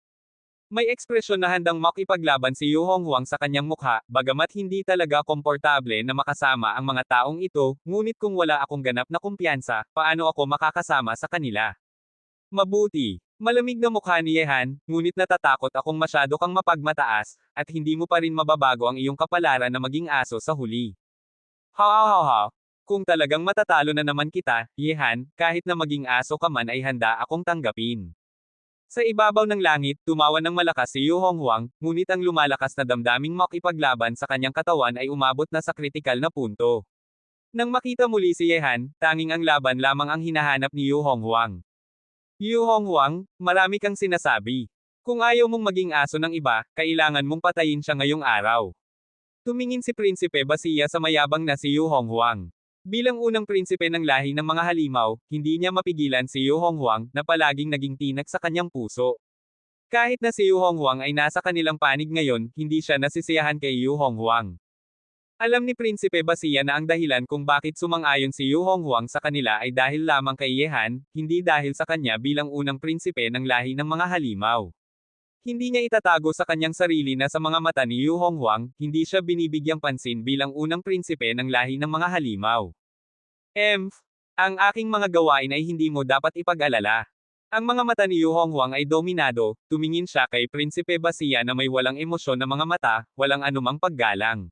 May ekspresyon na handang makipaglaban si Yu Honghuang sa kanyang mukha, bagamat hindi talaga komportable na makasama ang mga taong ito, ngunit kung wala akong ganap na kumpiyansa, paano ako makakasama sa kanila? Mabuti. Malamig na mukha ni Yehan, ngunit natatakot akong masyado kang mapagmataas, at hindi mo pa rin mababago ang iyong kapalaran na maging aso sa huli. Ha ha ha ha. Kung talagang matatalo na naman kita, Yehan, kahit na maging aso ka man ay handa akong tanggapin. Sa ibabaw ng langit, tumawa ng malakas si Yu Honghuang, ngunit ang lumalakas na damdaming makipaglaban sa kanyang katawan ay umabot na sa kritikal na punto. Nang makita muli si Yehan, tanging ang laban lamang ang hinahanap ni Yu Honghuang. Yu Honghuang, marami kang sinasabi. Kung ayaw mong maging aso ng iba, kailangan mong patayin siya ngayong araw. Tumingin si Prinsipe Basiya sa mayabang na si Yu Honghuang. Bilang unang prinsipe ng lahi ng mga halimaw, hindi niya mapigilan si Yu Honghuang, na palaging naging tinak sa kanyang puso. Kahit na si Yu Honghuang ay nasa kanilang panig ngayon, hindi siya nasisiyahan kay Yu Honghuang. Alam ni Prinsipe Basiya na ang dahilan kung bakit sumang-ayon si Yu Honghuang sa kanila ay dahil lamang kay Yehan, hindi dahil sa kanya bilang unang prinsipe ng lahi ng mga halimaw. Hindi niya itatago sa kanyang sarili na sa mga mata ni Yu Honghuang, hindi siya binibigyang pansin bilang unang prinsipe ng lahi ng mga halimaw. Ang aking mga gawain ay hindi mo dapat ipag-alala. Ang mga mata ni Yu Honghuang ay dominado, tumingin siya kay Prinsipe Basia na may walang emosyon na mga mata, walang anumang paggalang.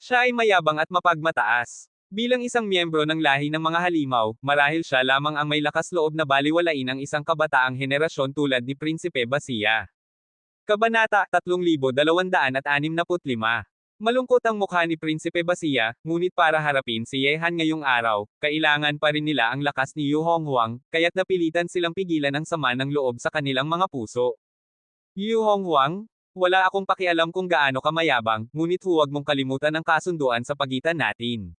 Siya ay mayabang at mapagmataas. Bilang isang miyembro ng lahi ng mga halimaw, marahil siya lamang ang may lakas loob na baliwalain ang isang kabataang henerasyon tulad ni Prinsipe Basia. Kabanata 3265. Malungkot ang mukha ni Prinsipe Basia, ngunit para harapin si Yehan ngayong araw, kailangan pa rin nila ang lakas ni Yu Honghuang, kaya't napilitan silang pigilan ang sama ng loob sa kanilang mga puso. Yu Honghuang, wala akong pakialam kung gaano ka mayabang, ngunit huwag mong kalimutan ang kasunduan sa pagitan natin.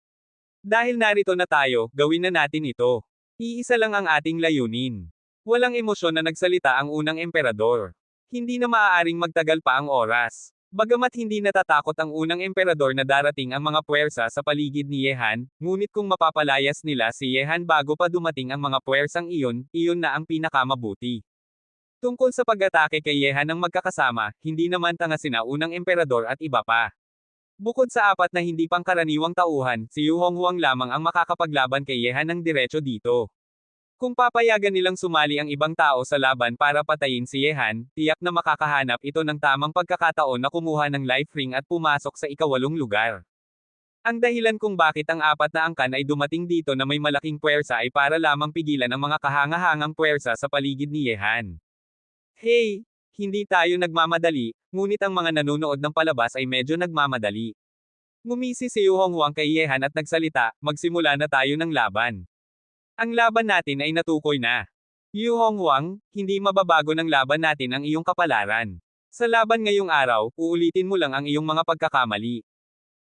Dahil narito na tayo, gawin na natin ito. Iisa lang ang ating layunin. Walang emosyon na nagsalita ang unang emperador. Hindi na maaaring magtagal pa ang oras. Bagamat hindi natatakot ang unang emperador na darating ang mga puwersa sa paligid ni Yehan, ngunit kung mapapalayas nila si Yehan bago pa dumating ang mga puwersang iyon, iyon na ang pinakamabuti. Tungkol sa pag-atake kay Yehan ng magkakasama, hindi naman tanga sina unang emperador at iba pa. Bukod sa apat na hindi pangkaraniwang tauhan, si Yu Honghuang lamang ang makakapaglaban kay Yehan ng diretso dito. Kung papayagan nilang sumali ang ibang tao sa laban para patayin si Yehan, tiyak na makakahanap ito ng tamang pagkakataon na kumuha ng life ring at pumasok sa ikawalong lugar. Ang dahilan kung bakit ang apat na angkan ay dumating dito na may malaking puwersa ay para lamang pigilan ang mga kahangahangang puwersa sa paligid ni Yehan. Hey! Hindi tayo nagmamadali, ngunit ang mga nanonood ng palabas ay medyo nagmamadali. Ngumisi si Yu Honghuang kay Yehan at nagsalita, magsimula na tayo ng laban. Ang laban natin ay natukoy na. Yu Honghuang, hindi mababago ng laban natin ang iyong kapalaran. Sa laban ngayong araw, uulitin mo lang ang iyong mga pagkakamali.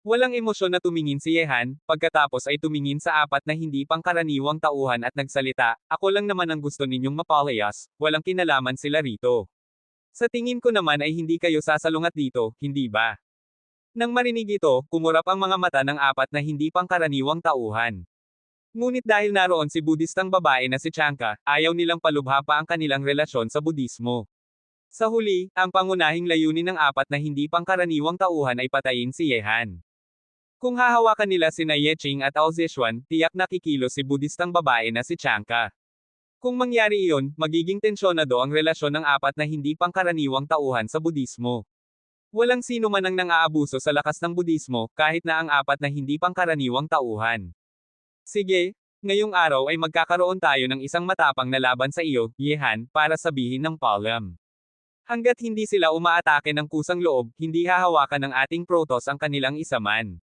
Walang emosyon na tumingin si Yehan, pagkatapos ay tumingin sa apat na hindi pangkaraniwang tauhan at nagsalita, ako lang naman ang gusto ninyong mapalayas, walang kinalaman sila rito. Sa tingin ko naman ay hindi kayo sasalungat dito, hindi ba? Nang marinig ito, kumurap ang mga mata ng apat na hindi pangkaraniwang tauhan. Ngunit dahil naroon si Budistang babae na si Chanka, ayaw nilang palubha pa ang kanilang relasyon sa Budismo. Sa huli, ang pangunahing layunin ng apat na hindi pangkaraniwang tauhan ay patayin si Yehan. Kung hahawakan nila sina Yeching at Ao Zishuan, tiyak na kikilos si Budistang babae na si Chanka. Kung mangyari iyon, magiging tensyonado ang relasyon ng apat na hindi pangkaraniwang tauhan sa Budismo. Walang sino man ang nang-aabuso sa lakas ng Budismo, kahit na ang apat na hindi pangkaraniwang tauhan. Sige, ngayong araw ay magkakaroon tayo ng isang matapang na laban sa iyo, Yehan, para sabihin ng Palm. Hanggat hindi sila umaatake ng kusang loob, hindi hahawakan ng ating Protoss ang kanilang isa man.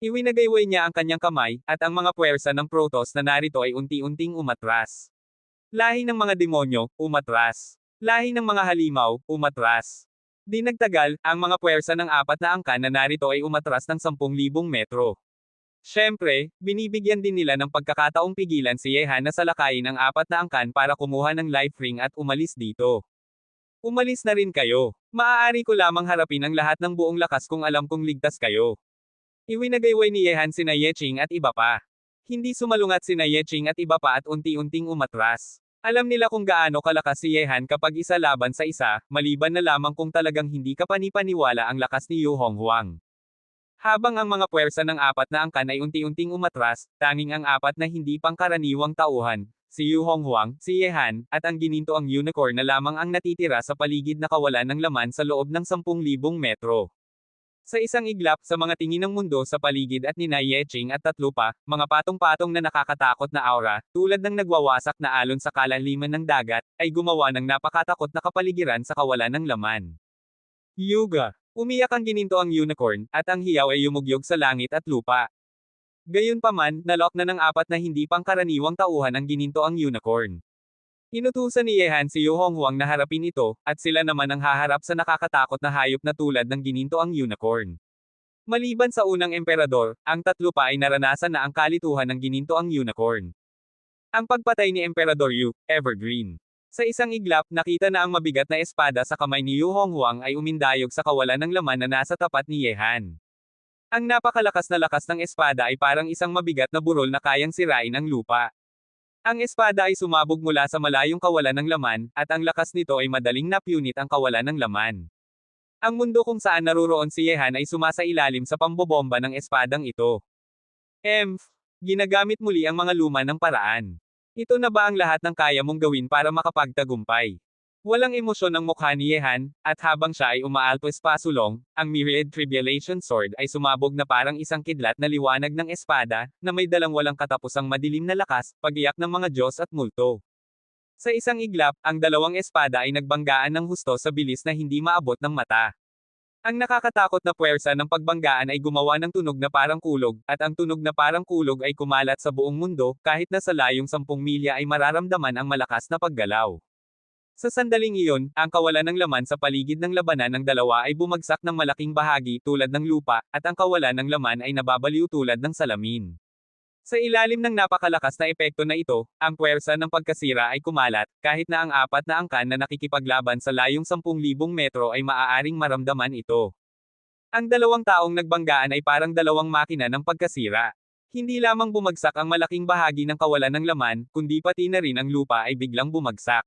Iwinagayway niya ang kanyang kamay, at ang mga puwersa ng Protoss na narito ay unti-unting umatras. Lahi ng mga demonyo, umatras. Lahi ng mga halimaw, umatras. Di nagtagal, ang mga puwersa ng apat na angkan na narito ay umatras ng 10,000 metro. Siyempre, binibigyan din nila ng pagkakataong pigilan si Yehan na salakayin ang apat na angkan para kumuha ng life ring at umalis dito. Umalis na rin kayo. Maaari ko lamang harapin ang lahat ng buong lakas kung alam kong ligtas kayo. Iwinagayway ni Yehan sina Yeching at iba pa. Hindi sumalungat sina Yeching at iba pa at unti-unting umatras. Alam nila kung gaano kalakas si Yehan kapag isa laban sa isa, maliban na lamang kung talagang hindi ka panipaniwala ang lakas ni Yu Honghuang. Habang ang mga puwersa ng apat na angkan ay unti-unting umatras, tanging ang apat na hindi pangkaraniwang tauhan, si Yu Honghuang, si Yehan, at ang ginintoang unicorn na lamang ang natitira sa paligid na kawalan ng laman sa loob ng 10,000 metro. Sa isang iglap sa mga tingin ng mundo sa paligid at nina Yeching at tatlo pa, mga patong-patong na nakakatakot na aura, tulad ng nagwawasak na alon sa kalaliman ng dagat, ay gumawa ng napakatakot na kapaligiran sa kawalan ng laman. Yuga. Umiyak ang gininto ang unicorn, at ang hiyaw ay yumugyog sa langit at lupa. Gayunpaman, nalock na ng apat na hindi pangkaraniwang tauhan ang gininto ang unicorn. Inutusan ni Yehan si Yu Honghuang na harapin ito, at sila naman ang haharap sa nakakatakot na hayop na tulad ng gininto ang unicorn. Maliban sa unang emperador, ang tatlo pa ay naranasan na ang kalituhan ng gininto ang unicorn. Ang pagpatay ni Emperador Yu, Evergreen. Sa isang iglap, nakita na ang mabigat na espada sa kamay ni Yu Honghuang ay umindayog sa kawalan ng laman na nasa tapat ni Yehan. Ang napakalakas na lakas ng espada ay parang isang mabigat na burol na kayang sirain ang lupa. Ang espada ay sumabog mula sa malayong kawalan ng laman, at ang lakas nito ay madaling napunit ang kawalan ng laman. Ang mundo kung saan naruroon si Yehan ay sumasailalim sa pambobomba ng espadang ito. Ginagamit muli ang mga luma ng paraan. Ito na ba ang lahat ng kaya mong gawin para makapagtagumpay? Walang emosyon ang mukha ni Yehan, at habang siya ay umaalpos pasulong, ang Myriad Tribulation Sword ay sumabog na parang isang kidlat na liwanag ng espada, na may dalang walang katapusang madilim na lakas, pagiyak ng mga Diyos at multo. Sa isang iglap, ang dalawang espada ay nagbanggaan ng husto sa bilis na hindi maabot ng mata. Ang nakakatakot na puwersa ng pagbanggaan ay gumawa ng tunog na parang kulog, at ang tunog na parang kulog ay kumalat sa buong mundo, kahit na sa layong 10 milya ay mararamdaman ang malakas na paggalaw. Sa sandaling iyon, ang kawalan ng laman sa paligid ng labanan ng dalawa ay bumagsak ng malaking bahagi tulad ng lupa, at ang kawalan ng laman ay nababaliw tulad ng salamin. Sa ilalim ng napakalakas na epekto na ito, ang puwersa ng pagkasira ay kumalat, kahit na ang apat na angkan na nakikipaglaban sa layong 10,000 metro ay maaaring maramdaman ito. Ang dalawang taong nagbanggaan ay parang dalawang makina ng pagkasira. Hindi lamang bumagsak ang malaking bahagi ng kawalan ng laman, kundi pati na rin ang lupa ay biglang bumagsak.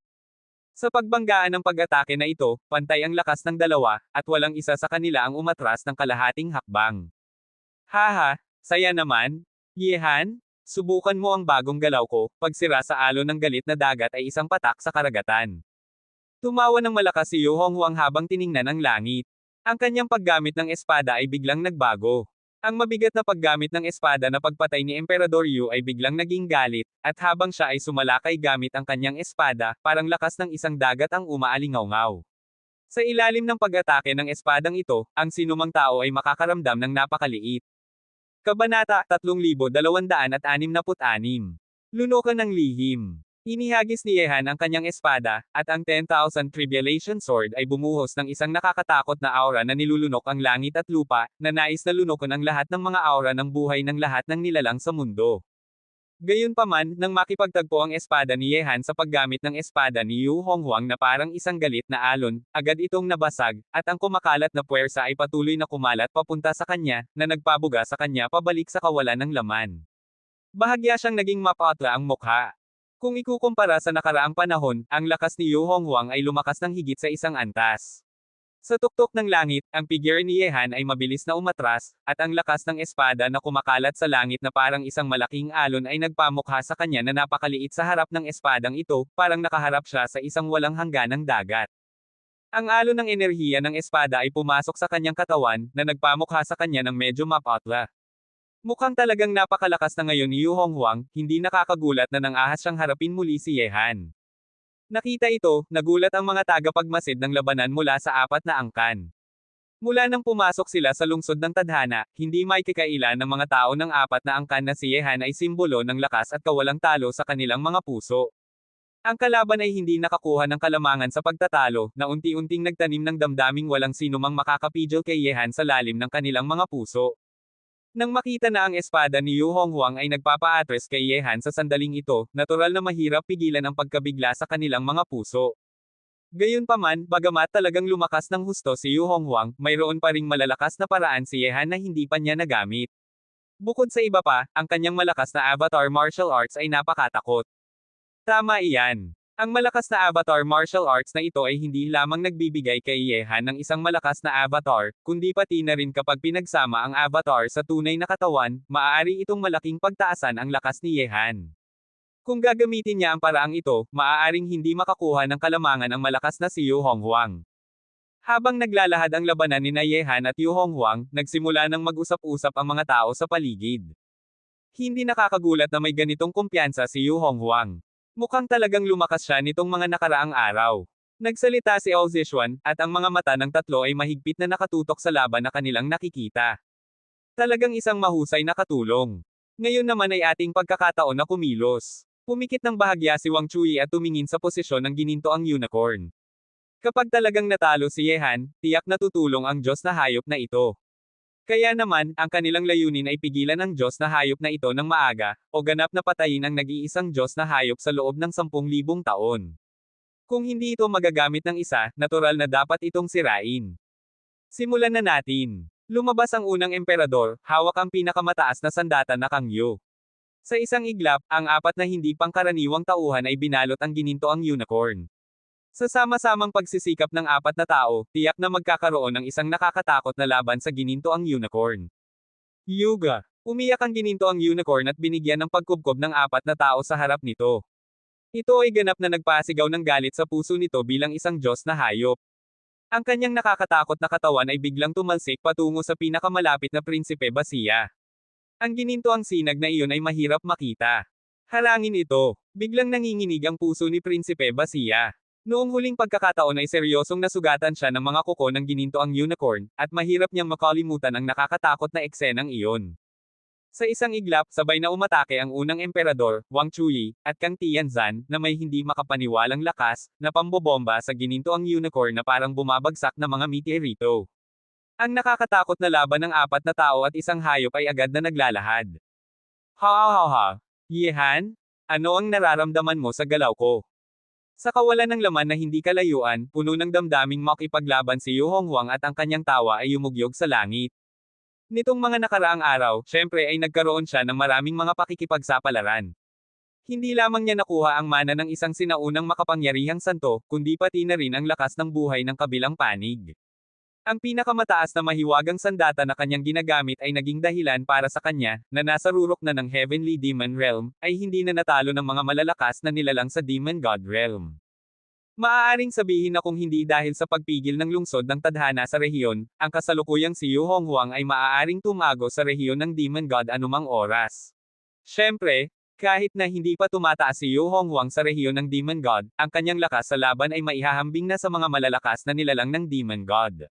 Sa pagbanggaan ng pag-atake na ito, pantay ang lakas ng dalawa, at walang isa sa kanila ang umatras ng kalahating hakbang. Haha, saya naman. Yehan, subukan mo ang bagong galaw ko, pagsira sa alon ng galit na dagat ay isang patak sa karagatan. Tumawa ng malakas si Yu Honghuang habang tiningnan ang langit. Ang kanyang paggamit ng espada ay biglang nagbago. Ang mabigat na paggamit ng espada na pagpatay ni Emperador Yu ay biglang naging galit, at habang siya ay sumalakay gamit ang kanyang espada, parang lakas ng isang dagat ang umaalingawngaw. Sa ilalim ng pag-atake ng espadang ito, ang sinumang tao ay makakaramdam ng napakaliit. Kabanata 3266. Lunokan ng lihim. Inihagis ni Yehan ang kanyang espada, at ang 10,000 Tribulation Sword ay bumuhos ng isang nakakatakot na aura na nilulunok ang langit at lupa, na nais na lunokan ang lahat ng mga aura ng buhay ng lahat ng nilalang sa mundo. Gayunpaman, nang makipagtagpo ang espada ni Yehan sa paggamit ng espada ni Yu Honghuang na parang isang galit na alon, agad itong nabasag, at ang kumakalat na puwersa ay patuloy na kumalat papunta sa kanya, na nagpabuga sa kanya pabalik sa kawalan ng laman. Bahagya siyang naging mapatla ang mukha. Kung ikukumpara sa nakaraang panahon, ang lakas ni Yu Honghuang ay lumakas ng higit sa isang antas. Sa tuktok ng langit, ang figure ni Yehan ay mabilis na umatras, at ang lakas ng espada na kumakalat sa langit na parang isang malaking alon ay nagpamukha sa kanya na napakaliit sa harap ng espadang ito, parang nakaharap siya sa isang walang hangganang dagat. Ang alon ng enerhiya ng espada ay pumasok sa kanyang katawan, na nagpamukha sa kanya ng medyo mapatla. Mukhang talagang napakalakas na ngayon ni Yu Honghuang, hindi nakakagulat na nang ahas siyang harapin muli si Yehan. Nakita ito, nagulat ang mga tagapagmasid ng labanan mula sa apat na angkan. Mula nang pumasok sila sa lungsod ng tadhana, hindi maikikailan ng mga tao ng apat na angkan na si Yehan ay simbolo ng lakas at kawalang talo sa kanilang mga puso. Ang kalaban ay hindi nakakuha ng kalamangan sa pagtatalo, na unti-unting nagtanim ng damdaming walang sinumang makakapigil kay Yehan sa lalim ng kanilang mga puso. Nang makita na ang espada ni Yu Honghuang ay nagpapa-atres kay Yehan sa sandaling ito, natural na mahirap pigilan ang pagkabigla sa kanilang mga puso. Gayunpaman, bagamat talagang lumakas ng husto si Yu Honghuang, mayroon pa ring malalakas na paraan si Yehan na hindi pa niya nagamit. Bukod sa iba pa, ang kanyang malakas na avatar martial arts ay napakatakot. Tama iyan. Ang malakas na avatar martial arts na ito ay hindi lamang nagbibigay kay Yehan ng isang malakas na avatar, kundi pati na rin kapag pinagsama ang avatar sa tunay na katawan, maaari itong malaking pagtaasan ang lakas ni Yehan. Kung gagamitin niya ang paraang ito, maaaring hindi makakuha ng kalamangan ang malakas na si Yu Honghuang. Habang naglalahad ang labanan ni Yehan at Yu Honghuang, nagsimula ng mag-usap-usap ang mga tao sa paligid. Hindi nakakagulat na may ganitong kumpiyansa si Yu Honghuang. Mukhang talagang lumakas siya nitong mga nakaraang araw. Nagsalita si Ao Zishuan, at ang mga mata ng tatlo ay mahigpit na nakatutok sa laban na kanilang nakikita. Talagang isang mahusay na katulong. Ngayon naman ay ating pagkakataon na kumilos. Pumikit ng bahagya si Wang Chui at tumingin sa posisyon ng gininto ang unicorn. Kapag talagang natalo si Yehan, tiyak na tutulong ang Diyos na hayop na ito. Kaya naman, ang kanilang layunin ay pigilan ang Diyos na hayop na ito ng maaga, o ganap na patayin ang nag-iisang Diyos na hayop sa loob ng 10,000 taon. Kung hindi ito magagamit ng isa, natural na dapat itong sirain. Simulan na natin. Lumabas ang unang emperador, hawak ang pinakamataas na sandata na Kangyo. Sa isang iglap, ang apat na hindi pangkaraniwang tauhan ay binalot ang gininto ang unicorn. Sa sama-samang pagsisikap ng apat na tao, tiyak na magkakaroon ng isang nakakatakot na laban sa gininto ang unicorn. Yuga. Umiyak ang gininto ang unicorn at binigyan ng pagkubkob ng apat na tao sa harap nito. Ito ay ganap na nagpasigaw ng galit sa puso nito bilang isang Diyos na hayop. Ang kanyang nakakatakot na katawan ay biglang tumalsik patungo sa pinakamalapit na prinsipe Basiya. Ang gininto ang sinag na iyon ay mahirap makita. Halangin ito. Biglang nanginginig ang puso ni Prinsipe Basiya. Noong huling pagkakataon ay seryosong nasugatan siya ng mga kuko ng gininto ang unicorn, at mahirap niyang makalimutan ang nakakatakot na eksenang iyon. Sa isang iglap, sabay na umatake ang unang emperador, Wang Chuyi, at Kang Tianzan, na may hindi makapaniwalang lakas, na pambobomba sa gininto ang unicorn na parang bumabagsak na mga meteorito. Ang nakakatakot na laban ng apat na tao at isang hayop ay agad na naglalahad. Ha ha ha ha. Yehan? Ano ang nararamdaman mo sa galaw ko? Sa kawalan ng laman na hindi kalayuan, puno ng damdaming makipaglaban si Yu Honghuang at ang kanyang tawa ay yumugyog sa langit. Nitong mga nakaraang araw, syempre ay nagkaroon siya ng maraming mga pakikipagsapalaran. Hindi lamang niya nakuha ang mana ng isang sinaunang makapangyarihang santo, kundi pati na rin ang lakas ng buhay ng kabilang panig. Ang pinakamataas na mahiwagang sandata na kanyang ginagamit ay naging dahilan para sa kanya, na nasa rurok na ng Heavenly Demon Realm, ay hindi na natalo ng mga malalakas na nilalang sa Demon God Realm. Maaaring sabihin na kung hindi dahil sa pagpigil ng lungsod ng tadhana sa rehiyon, ang kasalukuyang si Yu Honghuang ay maaaring tumago sa rehiyon ng Demon God anumang oras. Siyempre, kahit na hindi pa tumataas si Yu Honghuang sa rehiyon ng Demon God, ang kanyang lakas sa laban ay maihahambing na sa mga malalakas na nilalang ng Demon God.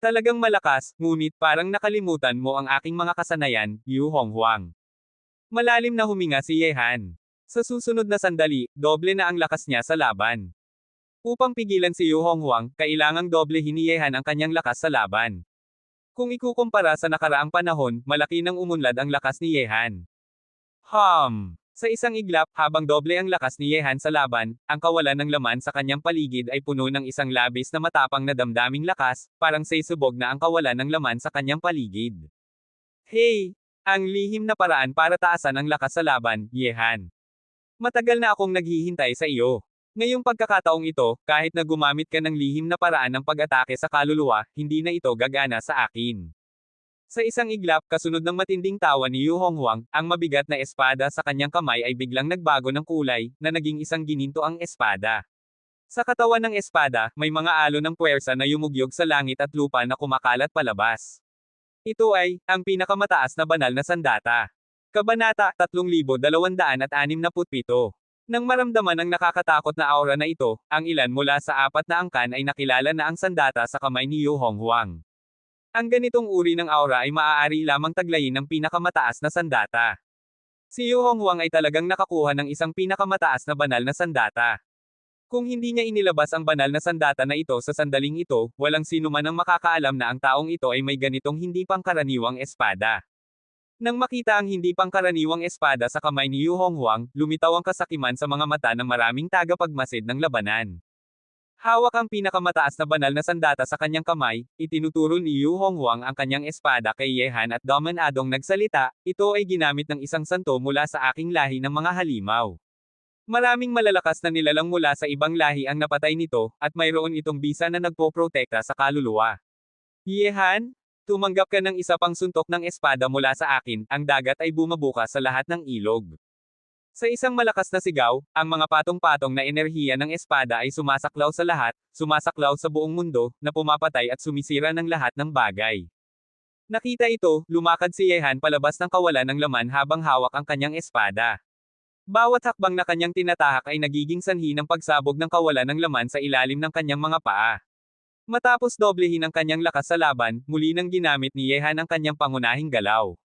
Talagang malakas, ngunit parang nakalimutan mo ang aking mga kasanayan, Yu Honghuang. Malalim na huminga si Yehan. Sa susunod na sandali, doble na ang lakas niya sa laban. Upang pigilan si Yu Honghuang, kailangang doble hiniyehan ang kanyang lakas sa laban. Kung ikukumpara sa nakaraang panahon, malaki nang umunlad ang lakas ni Yehan. Sa isang iglap, habang doble ang lakas ni Yehan sa laban, ang kawalan ng laman sa kanyang paligid ay puno ng isang labis na matapang na damdaming lakas, parang saysubog na ang kawalan ng laman sa kanyang paligid. Hey! Ang lihim na paraan para taasan ang lakas sa laban, Yehan. Matagal na akong naghihintay sa iyo. Ngayong pagkakataong ito, kahit na gumamit ka ng lihim na paraan ng pag-atake sa kaluluwa, hindi na ito gagana sa akin. Sa isang iglap, kasunod ng matinding tawa ni Yu Honghuang, ang mabigat na espada sa kanyang kamay ay biglang nagbago ng kulay, na naging isang gininto ang espada. Sa katawan ng espada, may mga alon ng puwersa na yumugyog sa langit at lupa na kumakalat palabas. Ito ay, ang pinakamataas na banal na sandata. Kabanata 3267. Nang maramdaman ang nakakatakot na aura na ito, ang ilan mula sa apat na angkan ay nakilala na ang sandata sa kamay ni Yu Honghuang. Ang ganitong uri ng aura ay maaari lamang taglayin ng pinakamataas na sandata. Si Yu Honghuang ay talagang nakakuha ng isang pinakamataas na banal na sandata. Kung hindi niya inilabas ang banal na sandata na ito sa sandaling ito, walang sino man ang makakaalam na ang taong ito ay may ganitong hindi pangkaraniwang espada. Nang makita ang hindi pangkaraniwang espada sa kamay ni Yu Honghuang, lumitaw ang kasakiman sa mga mata ng maraming tagapagmasid ng labanan. Hawak ang pinakamataas na banal na sandata sa kanyang kamay, itinuturo ni Yu Honghuang ang kanyang espada kay Yehan at Doman Adong nagsalita, ito ay ginamit ng isang santo mula sa aking lahi ng mga halimaw. Maraming malalakas na nilalang mula sa ibang lahi ang napatay nito, at mayroon itong bisa na nagpoprotekta sa kaluluwa. Yehan? Tumanggap ka ng isa pang suntok ng espada mula sa akin, ang dagat ay bumabuka sa lahat ng ilog. Sa isang malakas na sigaw, ang mga patong-patong na enerhiya ng espada ay sumasaklaw sa lahat, sumasaklaw sa buong mundo, na pumapatay at sumisira ng lahat ng bagay. Nakita ito, lumakad si Yehan palabas ng kawalan ng laman habang hawak ang kanyang espada. Bawat hakbang na kanyang tinatahak ay nagiging sanhi ng pagsabog ng kawalan ng laman sa ilalim ng kanyang mga paa. Matapos doblehin ang kanyang lakas sa laban, muli nang ginamit ni Yehan ang kanyang pangunahing galaw.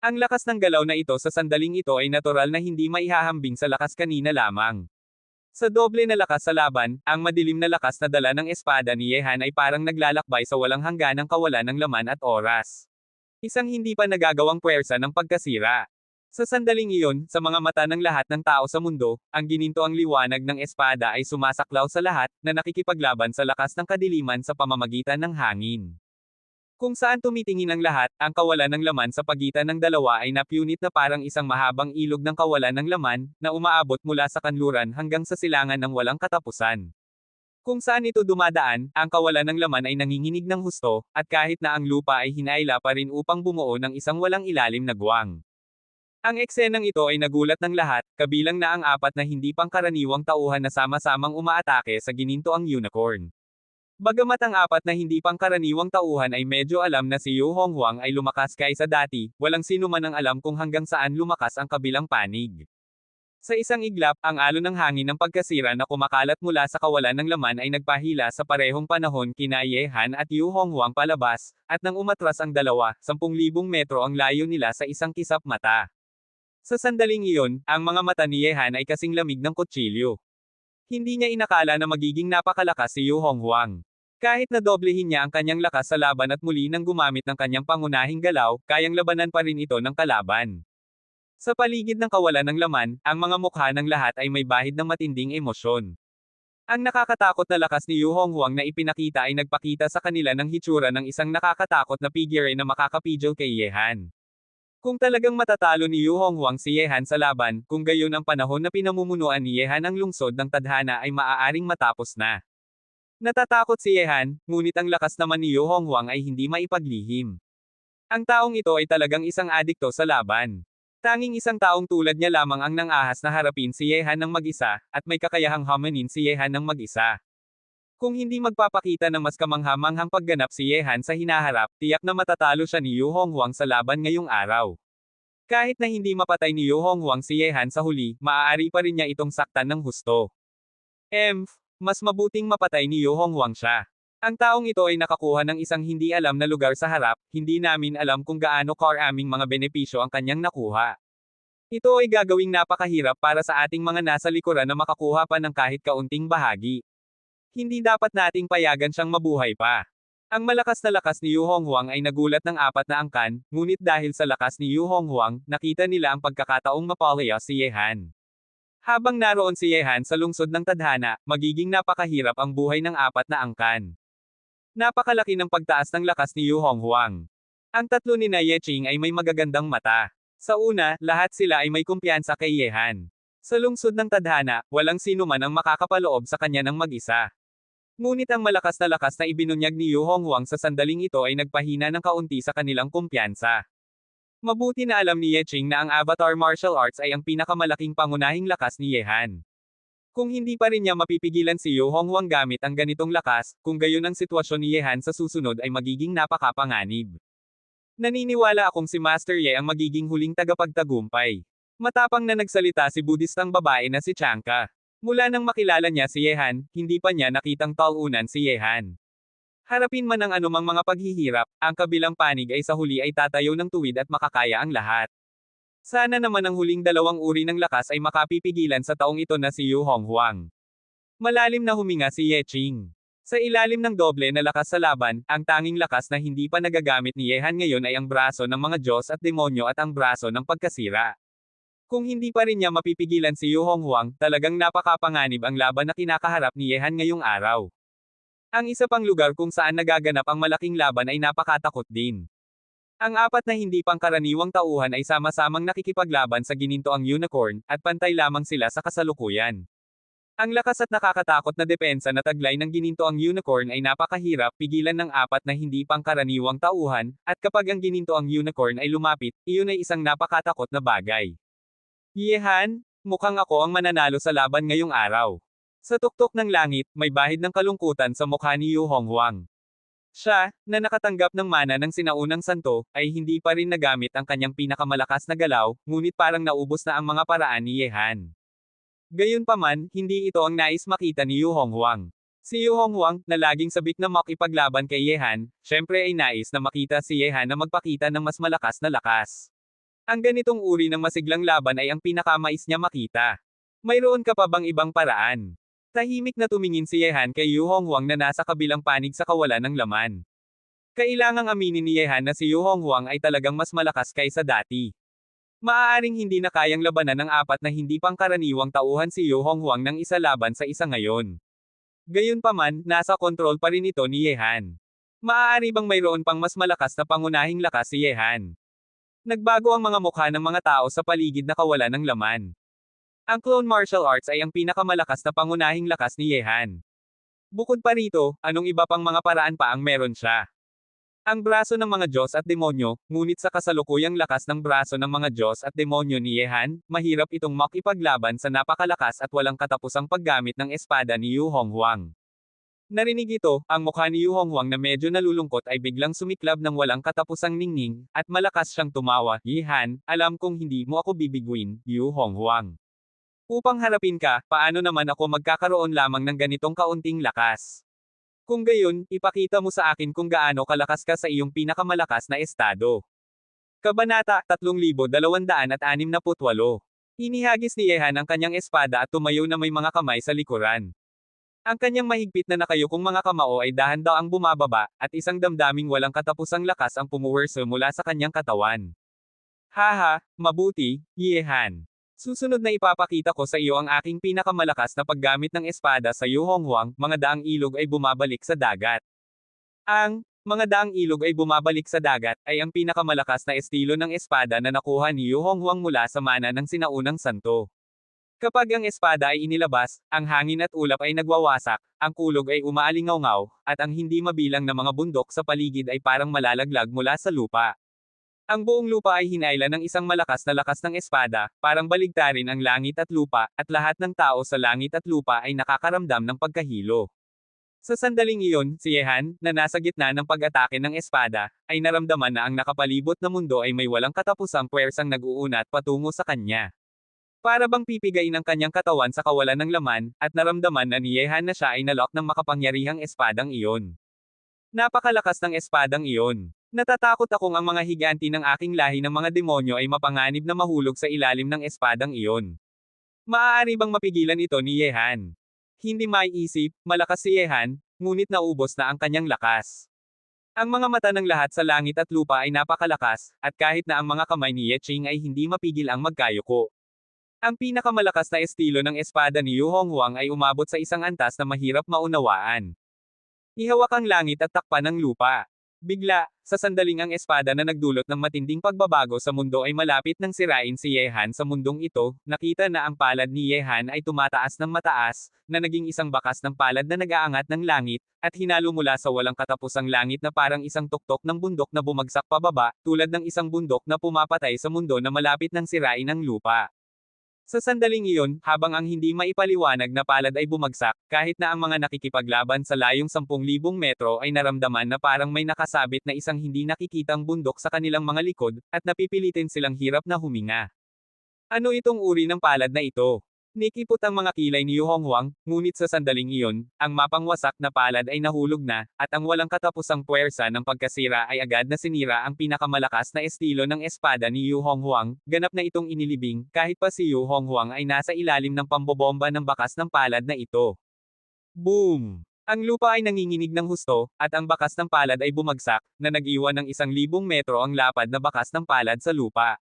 Ang lakas ng galaw na ito sa sandaling ito ay natural na hindi maihahambing sa lakas kanina lamang. Sa doble na lakas sa laban, ang madilim na lakas na dala ng espada ni Yehan ay parang naglalakbay sa walang hangganang kawalan ng laman at oras. Isang hindi pa nagagawang puwersa ng pagkasira. Sa sandaling iyon, sa mga mata ng lahat ng tao sa mundo, ang gininto ang liwanag ng espada ay sumasaklaw sa lahat, na nakikipaglaban sa lakas ng kadiliman sa pamamagitan ng hangin. Kung saan tumitingin ang lahat, ang kawalan ng laman sa pagitan ng dalawa ay napunit na parang isang mahabang ilog ng kawalan ng laman, na umaabot mula sa kanluran hanggang sa silangan ng walang katapusan. Kung saan ito dumadaan, ang kawalan ng laman ay nanginginig ng husto, at kahit na ang lupa ay hinaila pa rin upang bumuo ng isang walang ilalim na guwang. Ang eksenang ito ay nagulat ng lahat, kabilang na ang apat na hindi pangkaraniwang tauhan na sama-samang umaatake sa ginintoang unicorn. Bagamat ang apat na hindi pangkaraniwang tauhan ay medyo alam na si Yu Honghuang ay lumakas kaysa dati, walang sino man ang alam kung hanggang saan lumakas ang kabilang panig. Sa isang iglap, ang alon ng hangin ng pagkasira na kumakalat mula sa kawalan ng laman ay nagpahila sa parehong panahon kina Ye Han at Yu Honghuang palabas, at nang umatras ang dalawa, 10,000 metro ang layo nila sa isang kisap mata. Sa sandaling iyon, ang mga mata ni Ye Han ay kasing lamig ng kutsilyo. Hindi niya inakala na magiging napakalakas si Yu Honghuang. Kahit na doblehin niya ang kanyang lakas sa laban at muli nang gumamit ng kanyang pangunahing galaw, kayang labanan pa rin ito ng kalaban. Sa paligid ng kawalan ng laman, ang mga mukha ng lahat ay may bahid ng matinding emosyon. Ang nakakatakot na lakas ni Yu Honghuang na ipinakita ay nagpakita sa kanila ng hitsura ng isang nakakatakot na figure na makakapigil kay Ye Han. Kung talagang matatalo ni Yu Honghuang si Ye Han sa laban, kung gayon ang panahon na pinamumunuan ni Ye Han ang lungsod ng tadhana ay maaaring matapos na. Natatakot si Ye Han, ngunit ang lakas naman ni Yu Honghuang ay hindi maipaglihim. Ang taong ito ay talagang isang adikto sa laban. Tanging isang taong tulad niya lamang ang nang-ahas na harapin si Ye Han ng mag-isa, at may kakayahang hamanin si Ye Han ng mag-isa. Kung hindi magpapakita ng mas kamangha-manghang pagganap si Ye Han sa hinaharap, tiyak na matatalo siya ni Yu Honghuang sa laban ngayong araw. Kahit na hindi mapatay ni Yu Honghuang si Ye Han sa huli, maaari pa rin niya itong saktan ng husto. Mas mabuting mapatay ni Yu Honghuang siya. Ang taong ito ay nakakuha ng isang hindi alam na lugar sa harap, hindi namin alam kung gaano karaming mga benepisyo ang kanyang nakuha. Ito ay gagawing napakahirap para sa ating mga nasa likuran na makakuha pa ng kahit kaunting bahagi. Hindi dapat nating payagan siyang mabuhay pa. Ang malakas na lakas ni Yu Honghuang ay nagulat ng apat na angkan, ngunit dahil sa lakas ni Yu Honghuang, nakita nila ang pagkakataong mapalaya si Ye Han. Habang naroon si Ye Han sa lungsod ng tadhana, magiging napakahirap ang buhay ng apat na angkan. Napakalaki ng pagtaas ng lakas ni Yu Honghuang. Ang tatlo ni Ye Qing ay may magagandang mata. Sa una, lahat sila ay may kumpiyansa kay Ye Han. Sa lungsod ng tadhana, walang sino man ang makakapaloob sa kanya ng mag-isa. Ngunit ang malakas na lakas na ibinunyag ni Yu Honghuang sa sandaling ito ay nagpahina ng kaunti sa kanilang kumpiyansa. Mabuti na alam ni Ye Qing na ang Avatar Martial Arts ay ang pinakamalaking pangunahing lakas ni Ye Han. Kung hindi pa rin niya mapipigilan si Yu Honghuang gamit ang ganitong lakas, kung gayon ang sitwasyon ni Ye Han sa susunod ay magiging napakapanganib. Naniniwala akong si Master Ye ang magiging huling tagapagtagumpay. Matapang na nagsalita si Budistang babae na si Chanka. Mula nang makilala niya si Ye Han, hindi pa niya nakitang talunan si Ye Han. Harapin man ang anumang mga paghihirap, ang kabilang panig ay sa huli ay tatayo ng tuwid at makakaya ang lahat. Sana naman ang huling dalawang uri ng lakas ay makapipigilan sa taong ito na si Yu Honghuang. Malalim na huminga si Ye Qing. Sa ilalim ng doble na lakas sa laban, ang tanging lakas na hindi pa nagagamit ni Ye Han ngayon ay ang braso ng mga Diyos at demonyo at ang braso ng pagkasira. Kung hindi pa rin niya mapipigilan si Yu Honghuang, talagang napakapanganib ang laban na kinakaharap ni Ye Han ngayong araw. Ang isa pang lugar kung saan nagaganap ang malaking laban ay napakatakot din. Ang apat na hindi pangkaraniwang tauhan ay sama-samang nakikipaglaban sa ginintoang unicorn, at pantay lamang sila sa kasalukuyan. Ang lakas at nakakatakot na depensa na taglay ng ginintoang unicorn ay napakahirap pigilan ng apat na hindi pangkaraniwang tauhan, at kapag ang ginintoang unicorn ay lumapit, iyon ay isang napakatakot na bagay. Ye Han, mukhang ako ang mananalo sa laban ngayong araw. Sa tuktok ng langit, may bahid ng kalungkutan sa mukha ni Yu Honghuang. Siya, na nakatanggap ng mana ng sinaunang santo, ay hindi pa rin nagamit ang kanyang pinakamalakas na galaw, ngunit parang naubos na ang mga paraan ni Ye Han. Gayunpaman, hindi ito ang nais makita ni Yu Honghuang. Si Yu Honghuang, na laging sabik na makipaglaban kay Ye Han, syempre ay nais na makita si Ye Han na magpakita ng mas malakas na lakas. Ang ganitong uri ng masiglang laban ay ang pinakamais niya makita. Mayroon ka pa bang ibang paraan? Tahimik na tumingin si Ye Han kay Yu Honghuang na nasa kabilang panig sa kawalan ng laman. Kailangang aminin ni Ye Han na si Yu Honghuang ay talagang mas malakas kaysa dati. Maaaring hindi na kayang labanan ng apat na hindi pangkaraniwang tauhan si Yu Honghuang ng isa laban sa isa ngayon. Gayunpaman, nasa kontrol pa rin ito ni Ye Han. Maaari bang mayroon pang mas malakas na pangunahing lakas si Ye Han? Nagbago ang mga mukha ng mga tao sa paligid na kawalan ng laman. Ang clone martial arts ay ang pinakamalakas na pangunahing lakas ni Ye Han. Bukod pa rito, anong iba pang mga paraan pa ang meron siya? Ang braso ng mga Diyos at demonyo, ngunit sa kasalukuyang lakas ng braso ng mga Diyos at demonyo ni Yehan, mahirap itong makipaglaban sa napakalakas at walang katapusang paggamit ng espada ni Yu Honghuang. Narinig ito, ang mukha ni Yu Honghuang na medyo nalulungkot ay biglang sumiklab ng walang katapusang ningning, at malakas siyang tumawa. Yehan, alam kong hindi mo ako bibiguin, Yu Honghuang. Upang harapin ka, paano naman ako magkakaroon lamang ng ganitong kaunting lakas? Kung gayon, ipakita mo sa akin kung gaano kalakas ka sa iyong pinakamalakas na estado. Kabanata 3268. Inihagis ni Yehan ang kanyang espada at tumayo na may mga kamay sa likuran. Ang kanyang mahigpit na nakayukong mga kamao ay dahan-daang bumababa, at isang damdaming walang katapusang lakas ang pumuwerso mula sa kanyang katawan. Haha, mabuti, Yehan. Susunod na ipapakita ko sa iyo ang aking pinakamalakas na paggamit ng espada sa Yu Honghuang, mga daang ilog ay bumabalik sa dagat. Ang mga daang ilog ay bumabalik sa dagat ay ang pinakamalakas na estilo ng espada na nakuha ni Yu Honghuang mula sa mana ng sinaunang santo. Kapag ang espada ay inilabas, ang hangin at ulap ay nagwawasak, ang kulog ay umaalingaw-ngaw, at ang hindi mabilang na mga bundok sa paligid ay parang malalaglag mula sa lupa. Ang buong lupa ay hinayla ng isang malakas na lakas ng espada, parang baligtarin ang langit at lupa, at lahat ng tao sa langit at lupa ay nakakaramdam ng pagkahilo. Sa sandaling iyon, si Yehan, na nasa gitna ng pag-atake ng espada, ay naramdaman na ang nakapalibot na mundo ay may walang katapusang puwersang nag-uunat patungo sa kanya. Para bang pipigain ang kanyang katawan sa kawalan ng laman, at naramdaman na ni Yehan na siya ay nalock ng makapangyarihang espadang iyon. Napakalakas ng espadang iyon. Natatakot akong ang mga higanti ng aking lahi ng mga demonyo ay mapanganib na mahulog sa ilalim ng espadang iyon. Maaari bang mapigilan ito ni Yehan? Hindi maiisip, malakas si Yehan, ngunit naubos na ang kanyang lakas. Ang mga mata ng lahat sa langit at lupa ay napakalakas, at kahit na ang mga kamay ni Ye Qing ay hindi mapigil ang magkayuko. Ang pinakamalakas na estilo ng espada ni Yu Honghuang ay umabot sa isang antas na mahirap maunawaan. Ihawak ang langit at takpan ang lupa. Bigla, sa sandaling ang espada na nagdulot ng matinding pagbabago sa mundo ay malapit nang sirain si Yehan sa mundong ito, nakita na ang palad ni Yehan ay tumataas ng mataas, na naging isang bakas ng palad na nag-aangat ng langit, at hinalo mula sa walang katapusang langit na parang isang tuktok ng bundok na bumagsak pababa, tulad ng isang bundok na pumapatay sa mundo na malapit nang sirain ang lupa. Sa sandaling iyon, habang ang hindi maipaliwanag na palad ay bumagsak, kahit na ang mga nakikipaglaban sa layong 10,000 metro ay naramdaman na parang may nakasabit na isang hindi nakikitang bundok sa kanilang mga likod, at napipilitin silang hirap na huminga. Ano itong uri ng palad na ito? Nikipot ang mga kilay ni Yu Honghuang, ngunit sa sandaling iyon, ang mapangwasak na palad ay nahulog na, at ang walang katapusang puwersa ng pagkasira ay agad na sinira ang pinakamalakas na estilo ng espada ni Yu Honghuang, ganap na itong inilibing, kahit pa si Yu Honghuang ay nasa ilalim ng pambobomba ng bakas ng palad na ito. Boom! Ang lupa ay nanginginig ng husto, at ang bakas ng palad ay bumagsak, na nag-iwan ng 1,000 metro ang lapad na bakas ng palad sa lupa.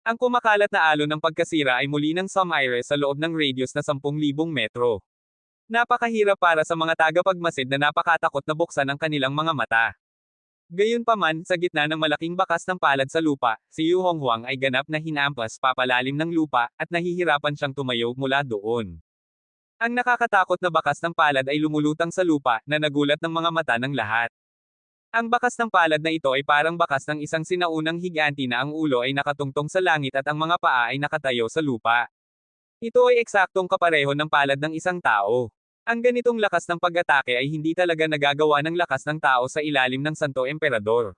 Ang kumakalat na alon ng pagkasira ay muli ng sumire sa loob ng radius na 10,000 metro. Napakahirap para sa mga tagapagmasid na napakatakot na buksan ang kanilang mga mata. Gayunpaman, sa gitna ng malaking bakas ng palad sa lupa, si Yu Honghuang ay ganap na hinampas papalalim ng lupa, at nahihirapan siyang tumayo mula doon. Ang nakakatakot na bakas ng palad ay lumulutang sa lupa, na nagulat ng mga mata ng lahat. Ang bakas ng palad na ito ay parang bakas ng isang sinaunang higanti na ang ulo ay nakatungtong sa langit at ang mga paa ay nakatayo sa lupa. Ito ay eksaktong kapareho ng palad ng isang tao. Ang ganitong lakas ng pag-atake ay hindi talaga nagagawa ng lakas ng tao sa ilalim ng Santo Emperador.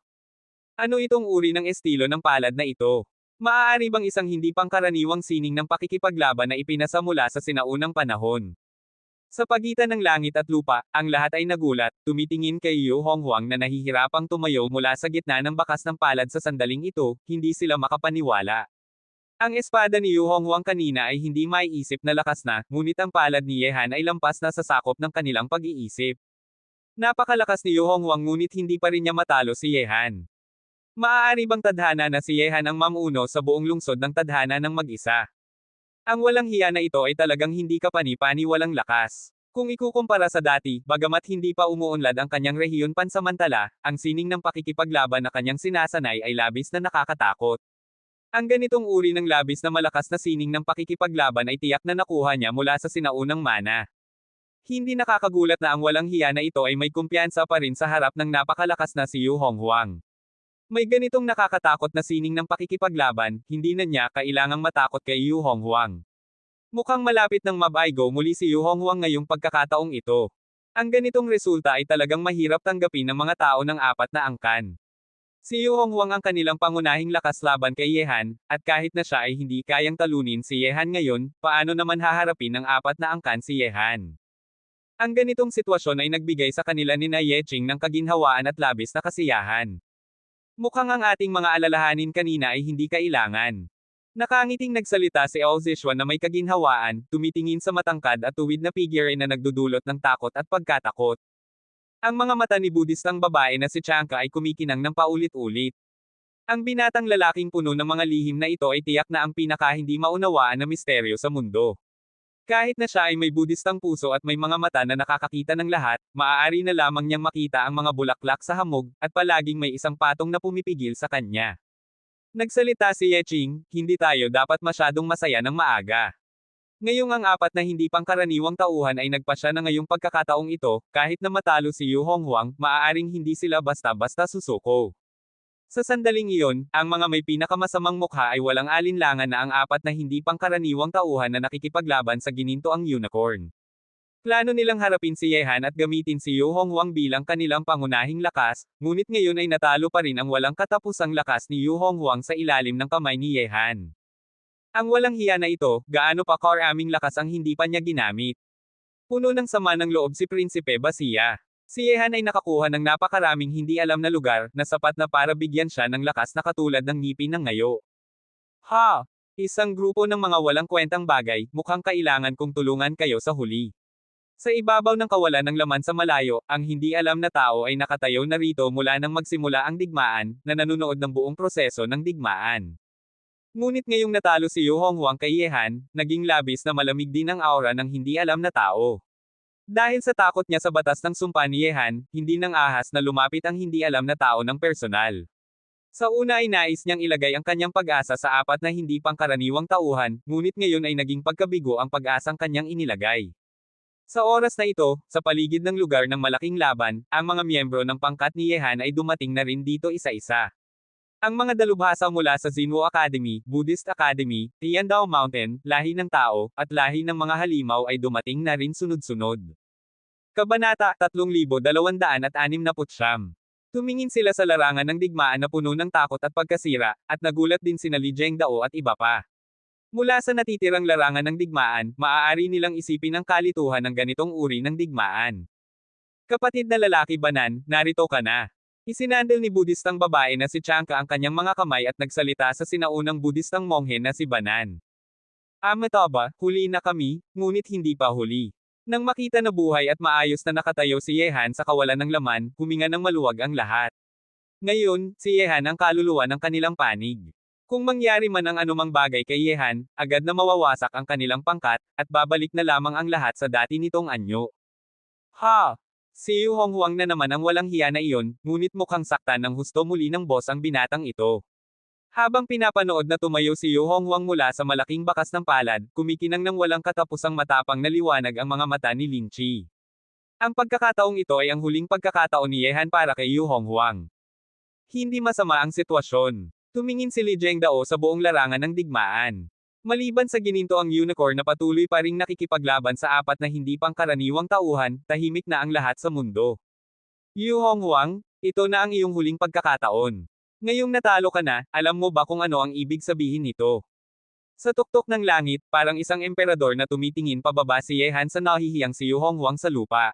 Ano itong uri ng estilo ng palad na ito? Maaari bang isang hindi pangkaraniwang sining ng pakikipaglaban na ipinasa mula sa sinaunang panahon? Sa pagitan ng langit at lupa, ang lahat ay nagulat, tumitingin kay Yu Honghuang na nahihirapang tumayo mula sa gitna ng bakas ng palad sa sandaling ito, hindi sila makapaniwala. Ang espada ni Yu Honghuang kanina ay hindi maiisip na lakas na, ngunit ang palad ni Yehan ay lampas na sa sakop ng kanilang pag-iisip. Napakalakas ni Yu Honghuang ngunit hindi pa rin niya matalo si Yehan. Maaari bang tadhana na si Yehan ang mamuno sa buong lungsod ng tadhana ng mag-isa? Ang walang hiya na ito ay talagang hindi kapani-pani walang lakas. Kung ikukumpara sa dati, bagamat hindi pa umuunlad ang kanyang rehiyon pansamantala, ang sining ng pakikipaglaban na kanyang sinasanay ay labis na nakakatakot. Ang ganitong uri ng labis na malakas na sining ng pakikipaglaban ay tiyak na nakuha niya mula sa sinaunang mana. Hindi nakakagulat na ang walang hiya na ito ay may kumpiyansa pa rin sa harap ng napakalakas na si Yu Honghuang. May ganitong nakakatakot na sining ng pakikipaglaban, hindi na niya kailangang matakot kay Yu Honghuang. Mukhang malapit ng mabaigo muli si Yu Honghuang ngayong pagkakataong ito. Ang ganitong resulta ay talagang mahirap tanggapin ng mga tao ng apat na angkan. Si Yu Honghuang ang kanilang pangunahing lakas laban kay Yehan, at kahit na siya ay hindi kayang talunin si Yehan ngayon, paano naman haharapin ng apat na angkan si Yehan? Ang ganitong sitwasyon ay nagbigay sa kanila ni na Yeching ng kaginhawaan at labis na kasiyahan. Mukhang ang ating mga alalahanin kanina ay hindi kailangan. Nakangiting nagsalita si Ao Zishuan na may kaginhawaan, tumitingin sa matangkad at tuwid na figure na nagdudulot ng takot at pagkatakot. Ang mga mata ni Budistang babae na si Chanka ay kumikinang ng paulit-ulit. Ang binatang lalaking puno ng mga lihim na ito ay tiyak na ang pinaka hindi maunawaan na misteryo sa mundo. Kahit na siya ay may Budistang puso at may mga mata na nakakakita ng lahat, maaari na lamang niyang makita ang mga bulaklak sa hamog, at palaging may isang patong na pumipigil sa kanya. Nagsalita si Yeching, hindi tayo dapat masyadong masaya ng maaga. Ngayong ang apat na hindi pangkaraniwang tauhan ay nagpasya na ngayong pagkakataong ito, kahit na matalo si Yu Honghuang, maaaring hindi sila basta-basta susuko. Sa sandaling iyon, ang mga may pinakamasamang mukha ay walang alinlangan na ang apat na hindi pangkaraniwang tauhan na nakikipaglaban sa ginintoang unicorn. Plano nilang harapin si Yehan at gamitin si Yu Honghuang bilang kanilang pangunahing lakas, ngunit ngayon ay natalo pa rin ang walang katapusang lakas ni Yu Honghuang sa ilalim ng kamay ni Yehan. Ang walang hiya na ito, gaano pa karaming lakas ang hindi pa niya ginamit. Puno ng sama ng loob si Prinsipe Basia. Si Yehan ay nakakuha ng napakaraming hindi alam na lugar, na sapat na para bigyan siya ng lakas na katulad ng ngipin ng ngayo. Ha! Isang grupo ng mga walang kwentang bagay, mukhang kailangan kong tulungan kayo sa huli. Sa ibabaw ng kawalan ng laman sa malayo, ang hindi alam na tao ay nakatayo na rito mula nang magsimula ang digmaan, na nanunood ng buong proseso ng digmaan. Ngunit ngayong natalo si Yu Honghuang kay Yehan, naging labis na malamig din ang aura ng hindi alam na tao. Dahil sa takot niya sa batas ng sumpa ni Yehan, hindi nang ahas na lumapit ang hindi alam na tao ng personal. Sa una ay nais niyang ilagay ang kanyang pag-asa sa apat na hindi pangkaraniwang tauhan, ngunit ngayon ay naging pagkabigo ang pag-asang kanyang inilagay. Sa oras na ito, sa paligid ng lugar ng malaking laban, ang mga miyembro ng pangkat ni Yehan ay dumating na rin dito isa-isa. Ang mga dalubhasa mula sa Xinwu Academy, Buddhist Academy, Tiandao Mountain, lahi ng tao, at lahi ng mga halimaw ay dumating na rin sunod-sunod. Kabanata 3269. Tumingin sila sa larangan ng digmaan na puno ng takot at pagkasira, at nagulat din sina Li Zhengdao at iba pa. Mula sa natitirang larangan ng digmaan, maaari nilang isipin ang kalituhan ng ganitong uri ng digmaan. Kapatid na lalaki Banan, narito ka na. Isinandal ni Budistang babae na si Chanka ang kanyang mga kamay at nagsalita sa sinaunang Budistang monghe na si Banan. Amitaba, huli na kami, ngunit hindi pa huli. Nang makita na buhay at maayos na nakatayo si Yehan sa kawalan ng laman, huminga ng maluwag ang lahat. Ngayon, si Yehan ang kaluluwa ng kanilang panig. Kung mangyari man ang anumang bagay kay Yehan, agad na mawawasak ang kanilang pangkat, at babalik na lamang ang lahat sa dati nitong anyo. Ha! Si Yu Honghuang na naman ang walang hiya na iyon, ngunit mukhang saktan ng husto muli ng boss ang binatang ito. Habang pinapanood na tumayo si Yu Honghuang mula sa malaking bakas ng palad, kumikinang ng walang katapusang matapang na liwanag ang mga mata ni Lin Chi. Ang pagkakataong ito ay ang huling pagkakataon ni Yehan para kay Yu Honghuang. Hindi masama ang sitwasyon. Tumingin si Li Zhengdao sa buong larangan ng digmaan. Maliban sa gininto ang unicorn na patuloy pa ring nakikipaglaban sa apat na hindi pangkaraniwang tauhan, tahimik na ang lahat sa mundo. Yu Honghuang, ito na ang iyong huling pagkakataon. Ngayong natalo ka na, alam mo ba kung ano ang ibig sabihin nito? Sa tuktok ng langit, parang isang emperador na tumitingin pababa si Yehan sa nahihiyang si Yu Honghuang sa lupa.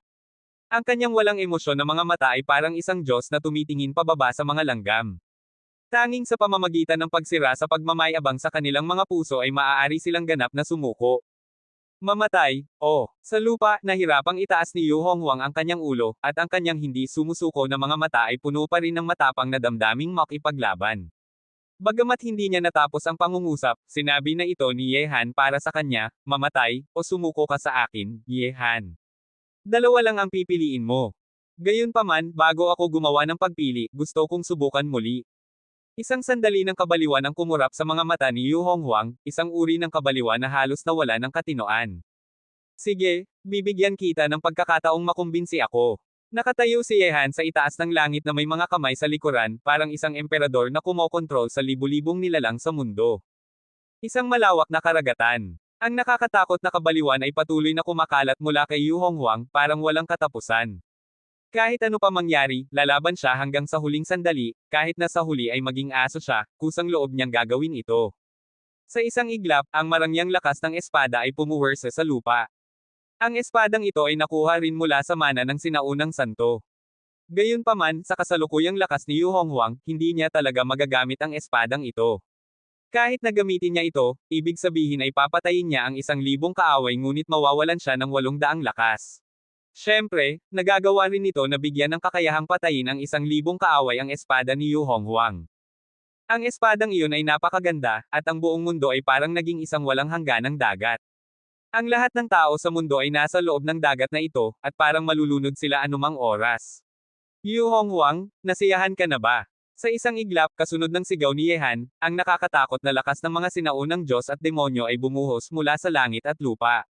Ang kanyang walang emosyon na mga mata ay parang isang Diyos na tumitingin pababa sa mga langgam. Tanging sa pamamagitan ng pagsira sa pagmamayabang sa kanilang mga puso ay maaari silang ganap na sumuko. Mamatay, sa lupa, nahirapang itaas ni Yu Honghuang ang kanyang ulo, at ang kanyang hindi sumusuko na mga mata ay puno pa rin ng matapang na damdaming makipaglaban. Bagamat hindi niya natapos ang pangungusap, sinabi na ito ni Yehan para sa kanya, mamatay, o sumuko ka sa akin, Yehan. Dalawa lang ang pipiliin mo. Gayunpaman, bago ako gumawa ng pagpili, gusto kong subukan muli. Isang sandali ng kabaliwan ang kumurap sa mga mata ni Yu Honghuang, isang uri ng kabaliwan na halos nawala ng katinoan. Sige, bibigyan kita ng pagkakataong makumbinsi ako. Nakatayo si Yehan sa itaas ng langit na may mga kamay sa likuran, parang isang emperador na kumokontrol sa libu-libong nilalang sa mundo. Isang malawak na karagatan. Ang nakakatakot na kabaliwan ay patuloy na kumakalat mula kay Yu Honghuang, parang walang katapusan. Kahit ano pa mangyari, lalaban siya hanggang sa huling sandali, kahit na sa huli ay maging aso siya, kusang loob niyang gagawin ito. Sa isang iglap, ang marangyang lakas ng espada ay pumuwersa sa lupa. Ang espadang ito ay nakuha rin mula sa mana ng sinaunang santo. Gayunpaman, sa kasalukuyang lakas ni Yu Honghuang, hindi niya talaga magagamit ang espadang ito. Kahit na gamitin niya ito, ibig sabihin ay papatayin niya ang 1,000 kaaway ngunit mawawalan siya ng 800 lakas. Siyempre, nagagawa rin nito na bigyan ng kakayahang patayin ang 1,000 kaaway ang espada ni Yu Honghuang. Ang espadang iyon ay napakaganda, at ang buong mundo ay parang naging isang walang hangganang dagat. Ang lahat ng tao sa mundo ay nasa loob ng dagat na ito, at parang malulunod sila anumang oras. Yu Honghuang, nasiyahan ka na ba? Sa isang iglap, kasunod ng sigaw ni Yehan, ang nakakatakot na lakas ng mga sinaunang Diyos at demonyo ay bumuhos mula sa langit at lupa.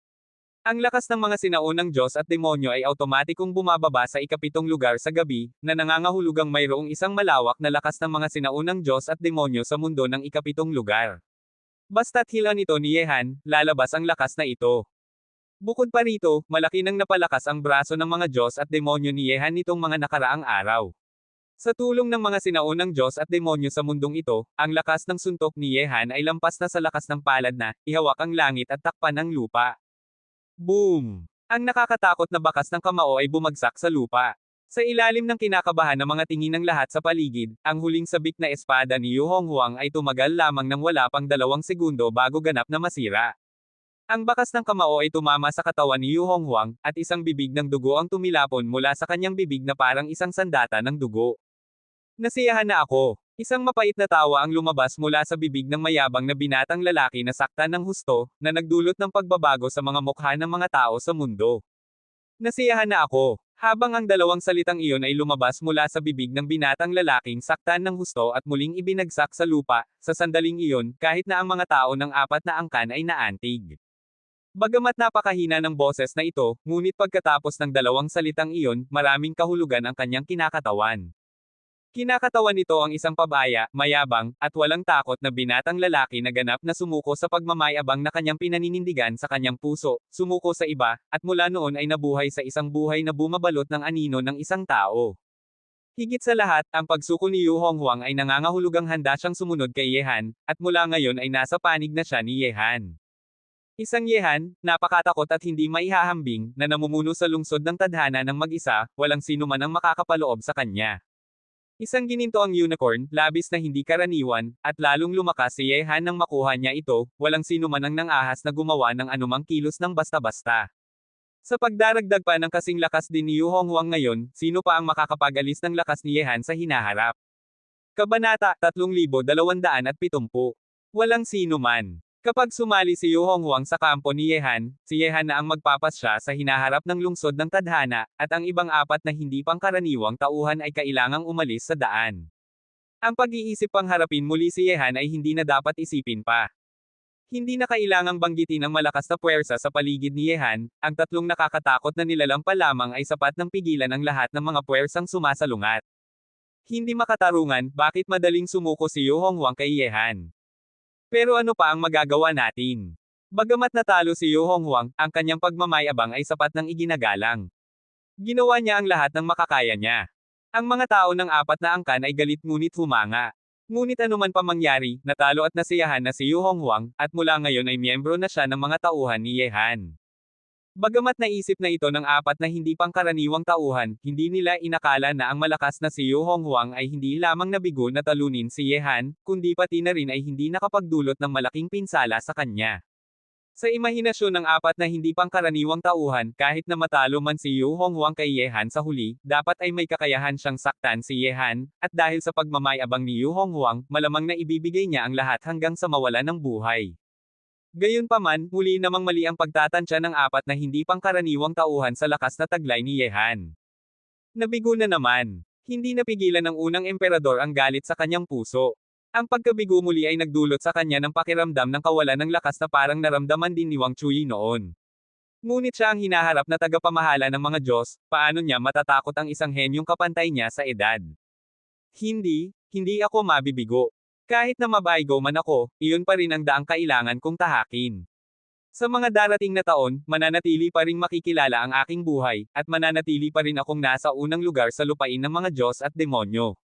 Ang lakas ng mga sinaunang Diyos at demonyo ay automatikong bumababa sa ikapitong lugar sa gabi, na nangangahulugang mayroong isang malawak na lakas ng mga sinaunang Diyos at demonyo sa mundo ng ikapitong lugar. Basta't hilan ito ni Yehan, lalabas ang lakas na ito. Bukod pa rito, malaki nang napalakas ang braso ng mga Diyos at demonyo ni Yehan nitong mga nakaraang araw. Sa tulong ng mga sinaunang Diyos at demonyo sa mundong ito, ang lakas ng suntok ni Yehan ay lampas na sa lakas ng palad na, ihawak ang langit at takpan ang lupa. Boom! Ang nakakatakot na bakas ng kamao ay bumagsak sa lupa. Sa ilalim ng kinakabahan ng mga tingin ng lahat sa paligid, ang huling sabik na espada ni Yu Honghuang ay tumagal lamang ng wala pang 2 segundo bago ganap na masira. Ang bakas ng kamao ay tumama sa katawan ni Yu Honghuang, at isang bibig ng dugo ang tumilapon mula sa kanyang bibig na parang isang sandata ng dugo. Nasiyahan na ako. Isang mapait na tawa ang lumabas mula sa bibig ng mayabang na binatang lalaki na saktan ng husto, na nagdulot ng pagbabago sa mga mukha ng mga tao sa mundo. Nasiyahan na ako. Habang ang 2 salitang iyon ay lumabas mula sa bibig ng binatang lalaking saktan ng husto at muling ibinagsak sa lupa, sa sandaling iyon, kahit na ang mga tao ng 4 na angkan ay naantig. Bagamat napakahina ng boses na ito, ngunit pagkatapos ng 2 salitang iyon, maraming kahulugan ang kanyang kinakatawan. Kinakatawan nito ang isang pabaya, mayabang, at walang takot na binatang lalaki na ganap na sumuko sa pagmamayabang na kanyang pinaninindigan sa kanyang puso, sumuko sa iba, at mula noon ay nabuhay sa isang buhay na bumabalot ng anino ng isang tao. Higit sa lahat, ang pagsuko ni Yu Honghuang ay nangangahulugang handa siyang sumunod kay Yehan, at mula ngayon ay nasa panig na siya ni Yehan. Isang Yehan, napakatakot at hindi maihahambing, na namumuno sa lungsod ng tadhana ng mag-isa, walang sino man ang makakapaloob sa kanya. Isang gininto ang unicorn, labis na hindi karaniwan, at lalong lumakas si Yehan nang makuha niya ito, walang sino man ang nang-ahas na gumawa ng anumang kilos ng basta-basta. Sa pagdaragdag pa ng kasing lakas din ni Yu Honghuang ngayon, sino pa ang makakapag-alis ng lakas ni Yehan sa hinaharap? Kabanata 3270. Walang sino man. Kapag sumali si Yu Honghuang sa kampo ni Yehan, si Yehan na ang magpapasya sa hinaharap ng lungsod ng tadhana, at ang ibang 4 na hindi pangkaraniwang tauhan ay kailangang umalis sa daan. Ang pag-iisip pang harapin muli si Yehan ay hindi na dapat isipin pa. Hindi na kailangang banggitin ang malakas na puwersa sa paligid ni Yehan, ang 3 nakakatakot na nilalang pa lamang ay sapat ng pigilan ang lahat ng mga puwersang sumasalungat. Hindi makatarungan, bakit madaling sumuko si Yu Honghuang kay Yehan? Pero ano pa ang magagawa natin? Bagamat natalo si Yu Honghuang, ang kanyang pagmamayabang ay sapat ng iginagalang. Ginawa niya ang lahat ng makakaya niya. Ang mga tao ng 4 na angkan ay galit ngunit humanga. Ngunit anuman pa mangyari, natalo at nasiyahan na si Yu Honghuang, at mula ngayon ay miyembro na siya ng mga tauhan ni Yehan. Bagamat naisip na ito ng 4 na hindi pangkaraniwang tauhan, hindi nila inakala na ang malakas na si Yu Honghuang ay hindi lamang nabigo na talunin si Yehan, kundi pati na rin ay hindi nakapagdulot ng malaking pinsala sa kanya. Sa imahinasyon ng 4 na hindi pangkaraniwang tauhan, kahit na matalo man si Yu Honghuang kay Yehan sa huli, dapat ay may kakayahan siyang saktan si Yehan, at dahil sa pagmamayabang ni Yu Honghuang, malamang na ibibigay niya ang lahat hanggang sa mawalan ng buhay. Gayunpaman, muli namang mali ang pagtatansya ng 4 na hindi pangkaraniwang tauhan sa lakas na taglay ni Yehan. Nabigo na naman. Hindi napigilan ng unang emperador ang galit sa kanyang puso. Ang pagkabigo muli ay nagdulot sa kanya ng pakiramdam ng kawalan ng lakas na parang naramdaman din ni Wang Chuyi noon. Ngunit siya ang hinaharap na tagapamahala ng mga Diyos, paano niya matatakot ang isang henyong kapantay niya sa edad? Hindi ako mabibigo. Kahit na mabaygo man ako, iyon pa rin ang daang kailangan kong tahakin. Sa mga darating na taon, mananatili pa ring makikilala ang aking buhay, at mananatili pa rin akong nasa unang lugar sa lupain ng mga Diyos at demonyo.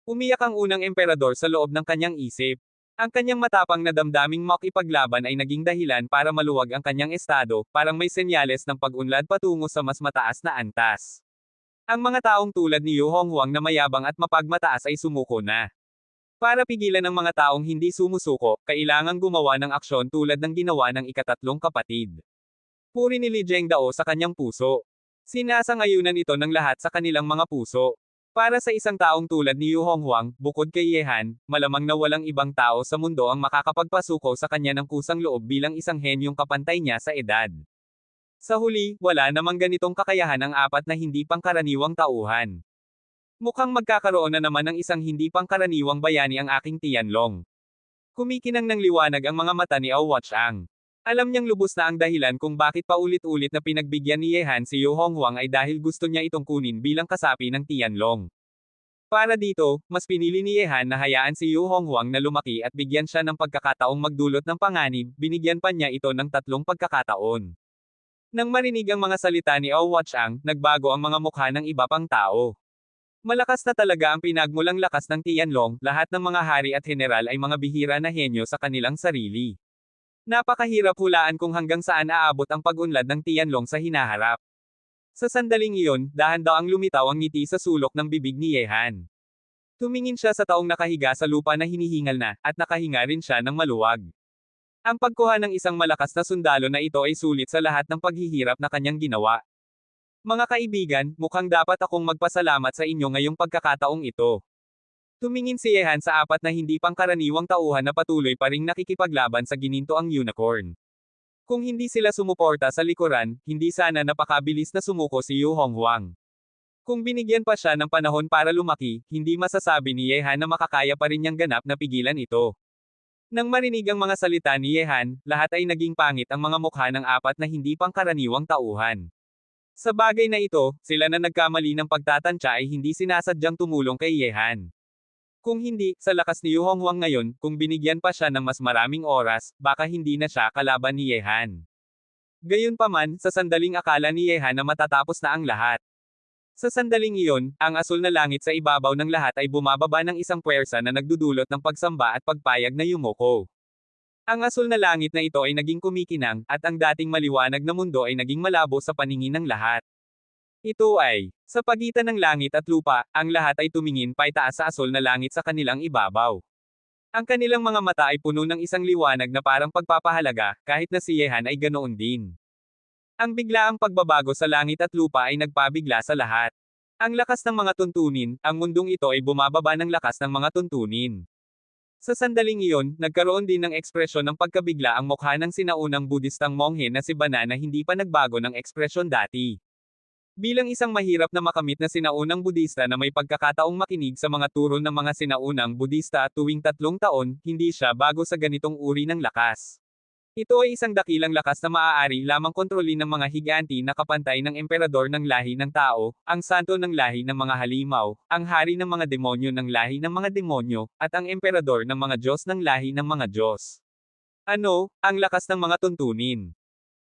Umiyak ang unang emperador sa loob ng kanyang isip. Ang kanyang matapang na damdaming makipaglaban ay naging dahilan para maluwag ang kanyang estado, parang may senyales ng pag-unlad patungo sa mas mataas na antas. Ang mga taong tulad ni Yu Honghuang na mayabang at mapagmataas ay sumuko na. Para pigilan ang mga taong hindi sumusuko, kailangang gumawa ng aksyon tulad ng ginawa ng ikatatlong kapatid. Puri ni Li Zhengdao sa kanyang puso. Sinasangayunan ito ng lahat sa kanilang mga puso. Para sa isang taong tulad ni Yu Honghuang, bukod kay Ye Han, malamang na walang ibang tao sa mundo ang makakapagpasuko sa kanya ng kusang loob bilang isang henyong kapantay niya sa edad. Sa huli, wala namang ganitong kakayahan ang apat na hindi pangkaraniwang tauhan. Mukhang magkakaroon na naman ng isang hindi pangkaraniwang bayani ang aking Tianlong. Kumikinang ng liwanag ang mga mata ni Ao Watchang. Alam niyang lubos na ang dahilan kung bakit paulit-ulit na pinagbigyan ni Ye Han si Yu Honghuang ay dahil gusto niya itong kunin bilang kasapi ng Tianlong. Para dito, mas pinili ni Ye Han na hayaan si Yu Honghuang na lumaki at bigyan siya ng pagkakataong magdulot ng panganib, binigyan pa niya ito ng 3 pagkakataon. Nang marinig ang mga salita ni Ao Watchang, nagbago ang mga mukha ng iba pang tao. Malakas na talaga ang pinagmulang lakas ng Tianlong, lahat ng mga hari at general ay mga bihira na henyo sa kanilang sarili. Napakahirap hulaan kung hanggang saan aabot ang pag-unlad ng Tianlong sa hinaharap. Sa sandaling iyon, dahan-daang lumitaw ang ngiti sa sulok ng bibig ni Ye Han. Tumingin siya sa taong nakahiga sa lupa na hinihingal na, at nakahinga rin siya ng maluwag. Ang pagkuha ng isang malakas na sundalo na ito ay sulit sa lahat ng paghihirap na kanyang ginawa. Mga kaibigan, mukhang dapat akong magpasalamat sa inyo ngayong pagkakataong ito. Tumingin si Ye Han sa apat na hindi pangkaraniwang tauhan na patuloy pa ring nakikipaglaban sa ginintoang unicorn. Kung hindi sila sumuporta sa likuran, hindi sana napakabilis na sumuko si Yu Honghuang. Kung binigyan pa siya ng panahon para lumaki, hindi masasabi ni Ye Han na makakaya pa rin niyang ganap na pigilan ito. Nang marinig ang mga salita ni Ye Han, lahat ay naging pangit ang mga mukha ng apat na hindi pangkaraniwang tauhan. Sa bagay na ito, sila na nagkamali ng pagtatansya ay hindi sinasadyang tumulong kay Ye Han. Kung hindi, sa lakas ni Yu Honghuang ngayon, kung binigyan pa siya ng mas maraming oras, baka hindi na siya kalaban ni Ye Han. Gayunpaman, sa sandaling akala ni Ye Han na matatapos na ang lahat. Sa sandaling iyon, ang asul na langit sa ibabaw ng lahat ay bumababa ng isang puwersa na nagdudulot ng pagsamba at pagpayag na yumoko. Ang asul na langit na ito ay naging kumikinang, at ang dating maliwanag na mundo ay naging malabo sa paningin ng lahat. Ito ay, sa pagitan ng langit at lupa, ang lahat ay tumingin paitaas sa asul na langit sa kanilang ibabaw. Ang kanilang mga mata ay puno ng isang liwanag na parang pagpapahalaga, kahit na si Ye Han ay ganoon din. Ang biglaang pagbabago sa langit at lupa ay nagpabigla sa lahat. Ang lakas ng mga tuntunin, ang mundong ito ay bumababa ng lakas ng mga tuntunin. Sa sandaling iyon, nagkaroon din ng ekspresyon ng pagkabigla ang mukha ng sinaunang Budistang monghe na si Bana na hindi pa nagbago ng ekspresyon dati. Bilang isang mahirap na makamit na sinaunang Budista na may pagkakataong makinig sa mga turo ng mga sinaunang Budista tuwing 3 taon, hindi siya bago sa ganitong uri ng lakas. Ito ay isang dakilang lakas na maaari lamang kontrolin ng mga higanti na kapantay ng emperador ng lahi ng tao, ang santo ng lahi ng mga halimaw, ang hari ng mga demonyo ng lahi ng mga demonyo, at ang emperador ng mga Diyos ng lahi ng mga Diyos. Ano, ang lakas ng mga tuntunin.